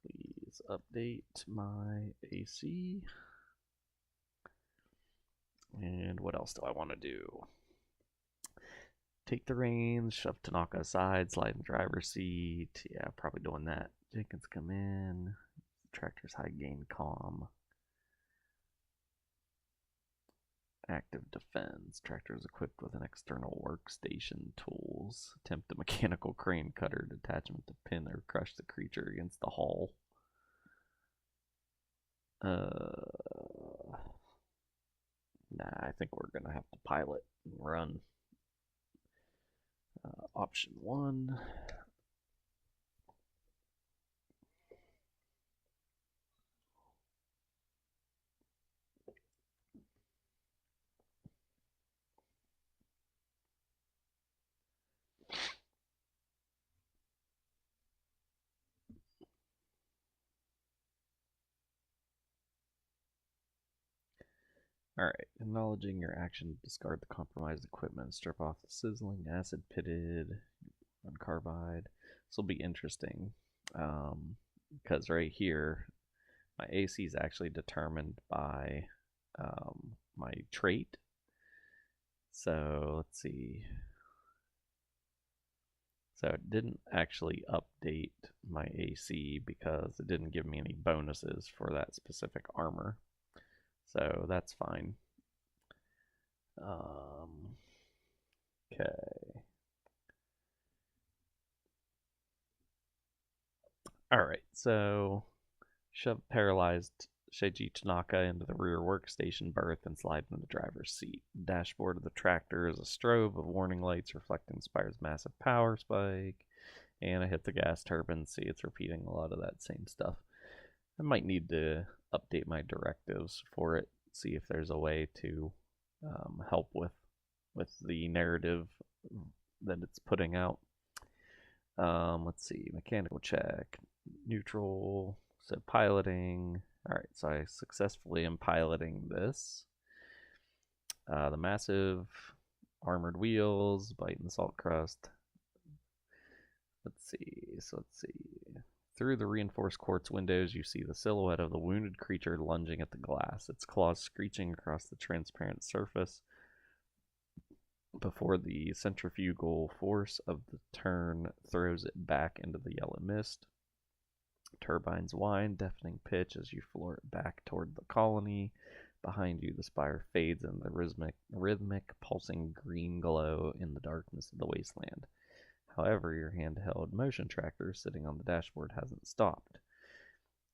Please update my AC. And what else do I want to do? Take the reins, shove Tanaka aside, slide in the driver's seat. Yeah, probably doing that. Jenkins come in. Tractor's high gain comm. Active defense. Tractor is equipped with an external workstation tools. Attempt a mechanical crane cutter detachment to pin or crush the creature against the hull. Nah, I think we're gonna have to pilot and run. Option 1. Alright, acknowledging your action, discard the compromised equipment, strip off the sizzling, acid-pitted, on carbide. This will be interesting, because right here, my AC is actually determined by my trait. So, let's see. So it didn't actually update my AC because it didn't give me any bonuses for that specific armor. So that's fine. Okay. Alright, so shove paralyzed Seiji Tanaka into the rear workstation berth and slide in the driver's seat. The dashboard of the tractor is a strobe of warning lights reflecting Spire's massive power spike. And I hit the gas turbine. See, it's repeating a lot of that same stuff. I might need to update my directives for it, see if there's a way to help with the narrative that it's putting out. Let's see, mechanical check, neutral, so piloting. Alright, so I successfully am piloting this. The massive armored wheels, biting the salt crust. Let's see. Through the reinforced quartz windows, you see the silhouette of the wounded creature lunging at the glass, its claws screeching across the transparent surface before the centrifugal force of the turn throws it back into the yellow mist. Turbines whine, deafening pitch as you floor it back toward the colony. Behind you, the spire fades in the rhythmic, pulsing green glow in the darkness of the wasteland. However, your handheld motion tracker sitting on the dashboard hasn't stopped.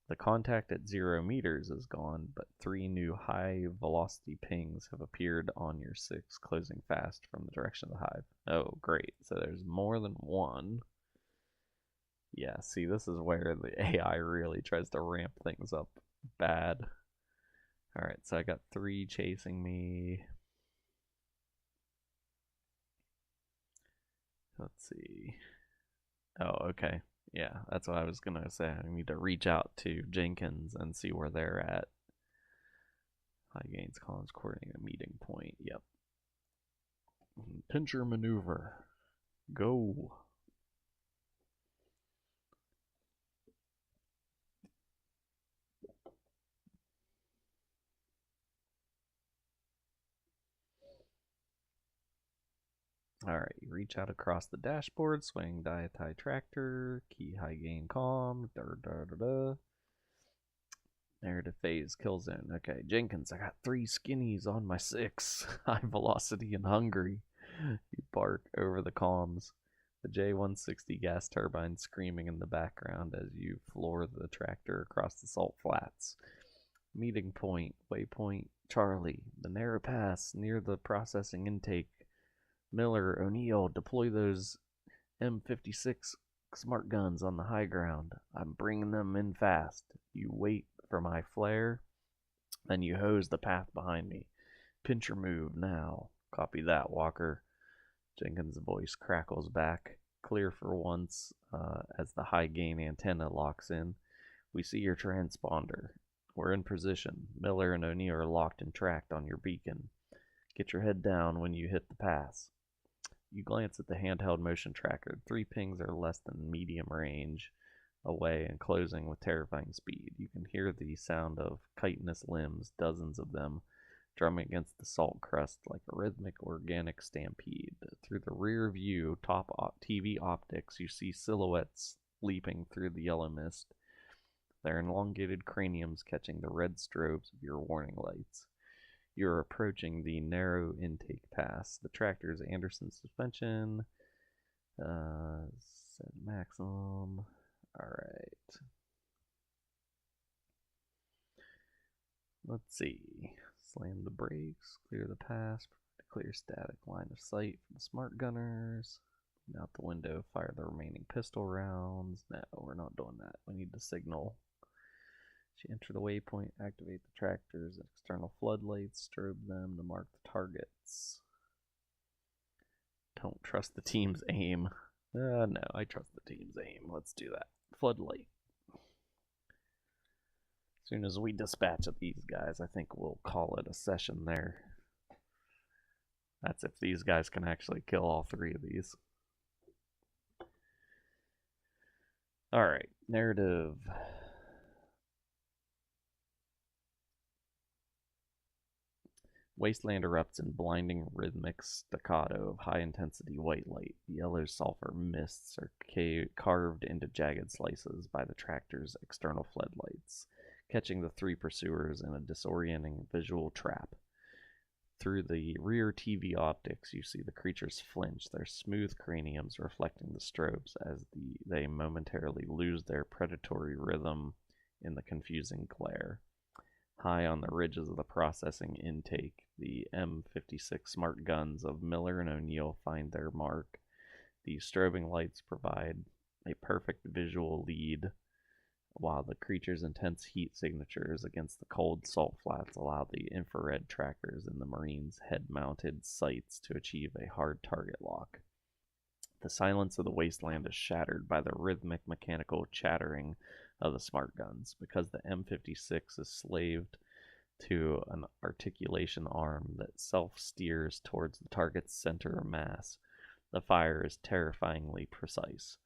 The contact at 0 meters is gone, but 3 new high-velocity pings have appeared on your 6, closing fast from the direction of the hive. Oh, great. So there's more than one. Yeah, see, this is where the AI really tries to ramp things up bad. Alright, so I got 3 chasing me. Let's see. Oh, okay. Yeah, that's what I was gonna say. I need to reach out to Jenkins and see where they're at. High gains columns coordinating a meeting point. Yep. Pincher maneuver. Go. Alright, you reach out across the dashboard, swing diatai tractor, key high gain calm, narrative phase, kill zone. Okay, Jenkins, I got 3 skinnies on my 6. High velocity and hungry. You bark over the comms. The J-160 gas turbine screaming in the background as you floor the tractor across the salt flats. Meeting point, waypoint, Charlie. The narrow pass near the processing intake. Miller, O'Neill, deploy those M56 smart guns on the high ground. I'm bringing them in fast. You wait for my flare, then you hose the path behind me. Pincher move now. Copy that, Walker. Jenkins' voice crackles back, clear for once, as the high gain antenna locks in. We see your transponder. We're in position. Miller and O'Neill are locked and tracked on your beacon. Get your head down when you hit the pass. You glance at the handheld motion tracker. 3 pings are less than medium range away and closing with terrifying speed. You can hear the sound of chitinous limbs, dozens of them, drumming against the salt crust like a rhythmic organic stampede. Through the rear view TV optics, you see silhouettes leaping through the yellow mist, their elongated craniums catching the red strobes of your warning lights. You're approaching the narrow intake pass. The tractor's Anderson suspension. Set maximum. Alright. Let's see. Slam the brakes. Clear the pass. Clear static line of sight for the smart gunners. Out the window. Fire the remaining pistol rounds. No, we're not doing that. We need to signal. As you enter the waypoint, activate the tractor's external floodlights, strobe them to mark the targets. Don't trust the team's aim. No, I trust the team's aim. Let's do that. Floodlight. As soon as we dispatch of these guys, I think we'll call it a session there. That's if these guys can actually kill all 3 of these. Alright, narrative. Wasteland erupts in blinding rhythmic staccato of high-intensity white light. The yellow sulfur mists are carved into jagged slices by the tractor's external floodlights, catching the 3 pursuers in a disorienting visual trap. Through the rear TV optics, you see the creatures flinch, their smooth craniums reflecting the strobes as they momentarily lose their predatory rhythm in the confusing glare. High on the ridges of the processing intake, the M56 smart guns of Miller and O'Neill find their mark. The strobing lights provide a perfect visual lead, while the creature's intense heat signatures against the cold salt flats allow the infrared trackers in the Marines' head-mounted sights to achieve a hard target lock. The silence of the wasteland is shattered by the rhythmic mechanical chattering of the smart guns. Because the M56 is slaved to an articulation arm that self-steers towards the target's center of mass, the fire is terrifyingly precise.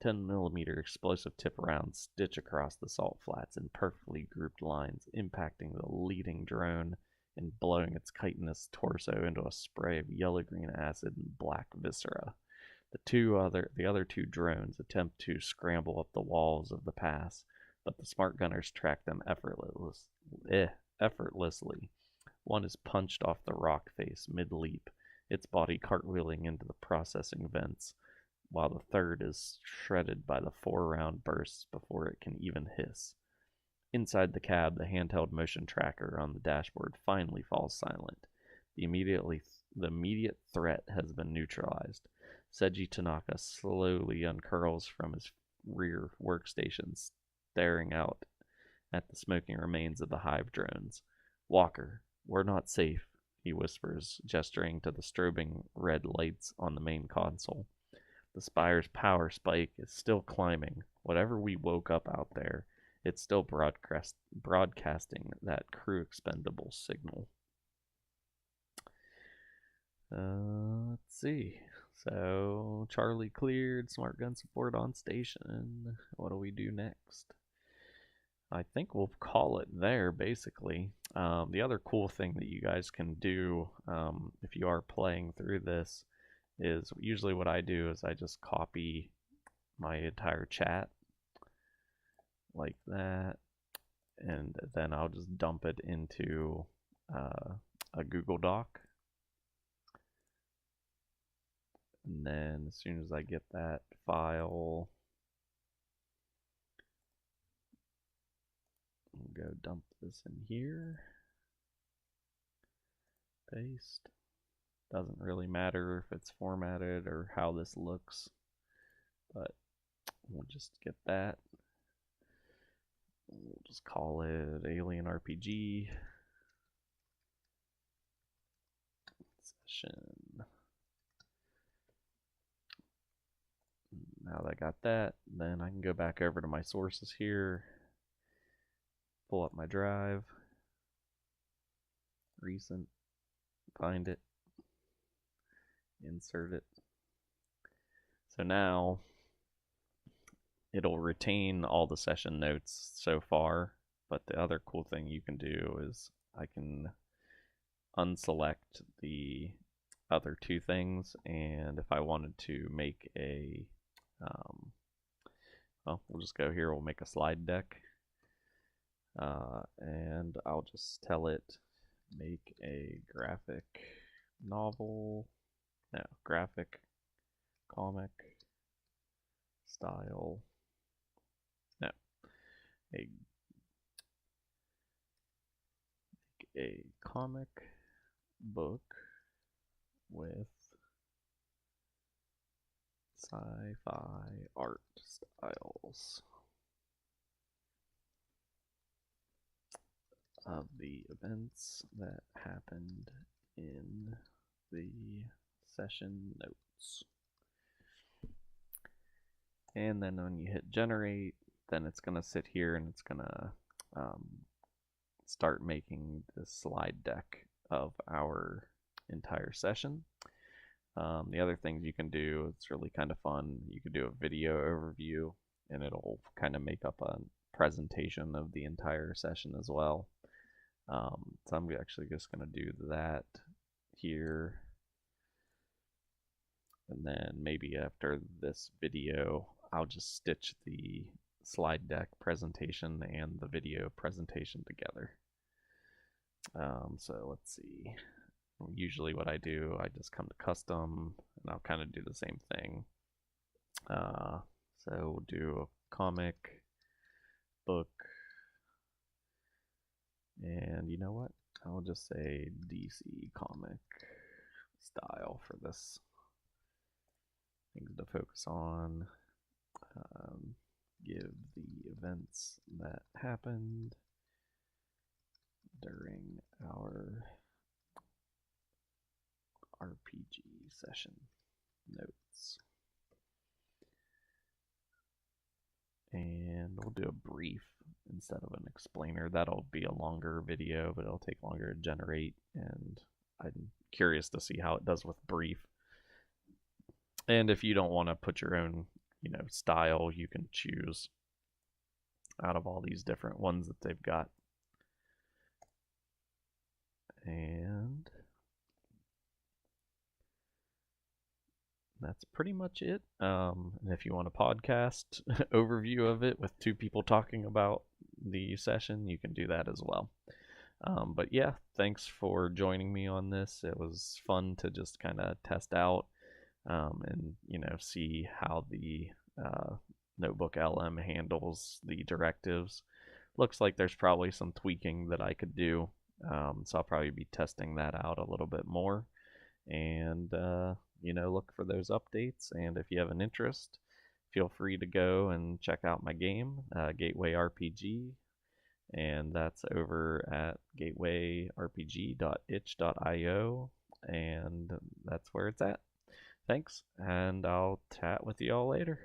10mm explosive tip rounds stitch across the salt flats in perfectly grouped lines, impacting the leading drone and blowing its chitinous torso into a spray of yellow-green acid and black viscera. The other 2 drones attempt to scramble up the walls of the pass, but the smart gunners track them effortlessly. One is punched off the rock face mid-leap, its body cartwheeling into the processing vents, while the third is shredded by the 4-round bursts before it can even hiss. Inside the cab, the handheld motion tracker on the dashboard finally falls silent. The immediate threat has been neutralized. Seiji Tanaka slowly uncurls from his rear workstation, staring out at the smoking remains of the hive drones. Walker, we're not safe, he whispers, gesturing to the strobing red lights on the main console. the spire's power spike is still climbing. Whatever we woke up out there, it's still broadcasting that crew expendable signal. Let's see. So Charlie cleared, smart gun support on station. What do we do next? I think we'll call it there, basically. The other cool thing that you guys can do if you are playing through this is usually what I do is I just copy my entire chat like that, and then I'll just dump it into a Google Doc. And then as soon as I get that file, I'll go dump this in here. Paste. Doesn't really matter if it's formatted or how this looks, but we'll just get that. We'll just call it Alien RPG session. Now that I got that, then I can go back over to my sources here, pull up my drive, recent, find it, insert it. So now it'll retain all the session notes so far, but the other cool thing you can do is I can unselect the other two things, and if I wanted to make a well, we'll just go here, we'll make a slide deck, and I'll just tell it make a graphic novel, no, graphic comic style, no, a comic book with sci-fi art styles of the events that happened in the session notes. And then when you hit generate, then it's going to sit here and it's going to start making the slide deck of our entire session. The other things you can do, it's really kind of fun. You could do a video overview and it'll kind of make up a presentation of the entire session as well. So I'm actually just going to do that here. And then maybe after this video, I'll just stitch the slide deck presentation and the video presentation together. So let's see. Usually what I do, I just come to custom and I'll kind of do the same thing. So we'll do a comic book, and you know what? I'll just say DC comic style for this. Things to focus on. Give the events that happened during our RPG session notes. And we'll do a brief instead of an explainer. That'll be a longer video, but it'll take longer to generate, and I'm curious to see how it does with brief. And if you don't want to put your own, style, you can choose out of all these different ones that they've got. And that's pretty much it. And if you want a podcast overview of it with two people talking about the session, you can do that as well. But yeah, thanks for joining me on this. It was fun to just kind of test out and see how the NotebookLM handles the directives. Looks like there's probably some tweaking that I could do, so I'll probably be testing that out a little bit more, and look for those updates. And if you have an interest, feel free to go and check out my game, Gateway RPG, and that's over at gatewayrpg.itch.io, and that's where it's at. Thanks, and I'll chat with you all later.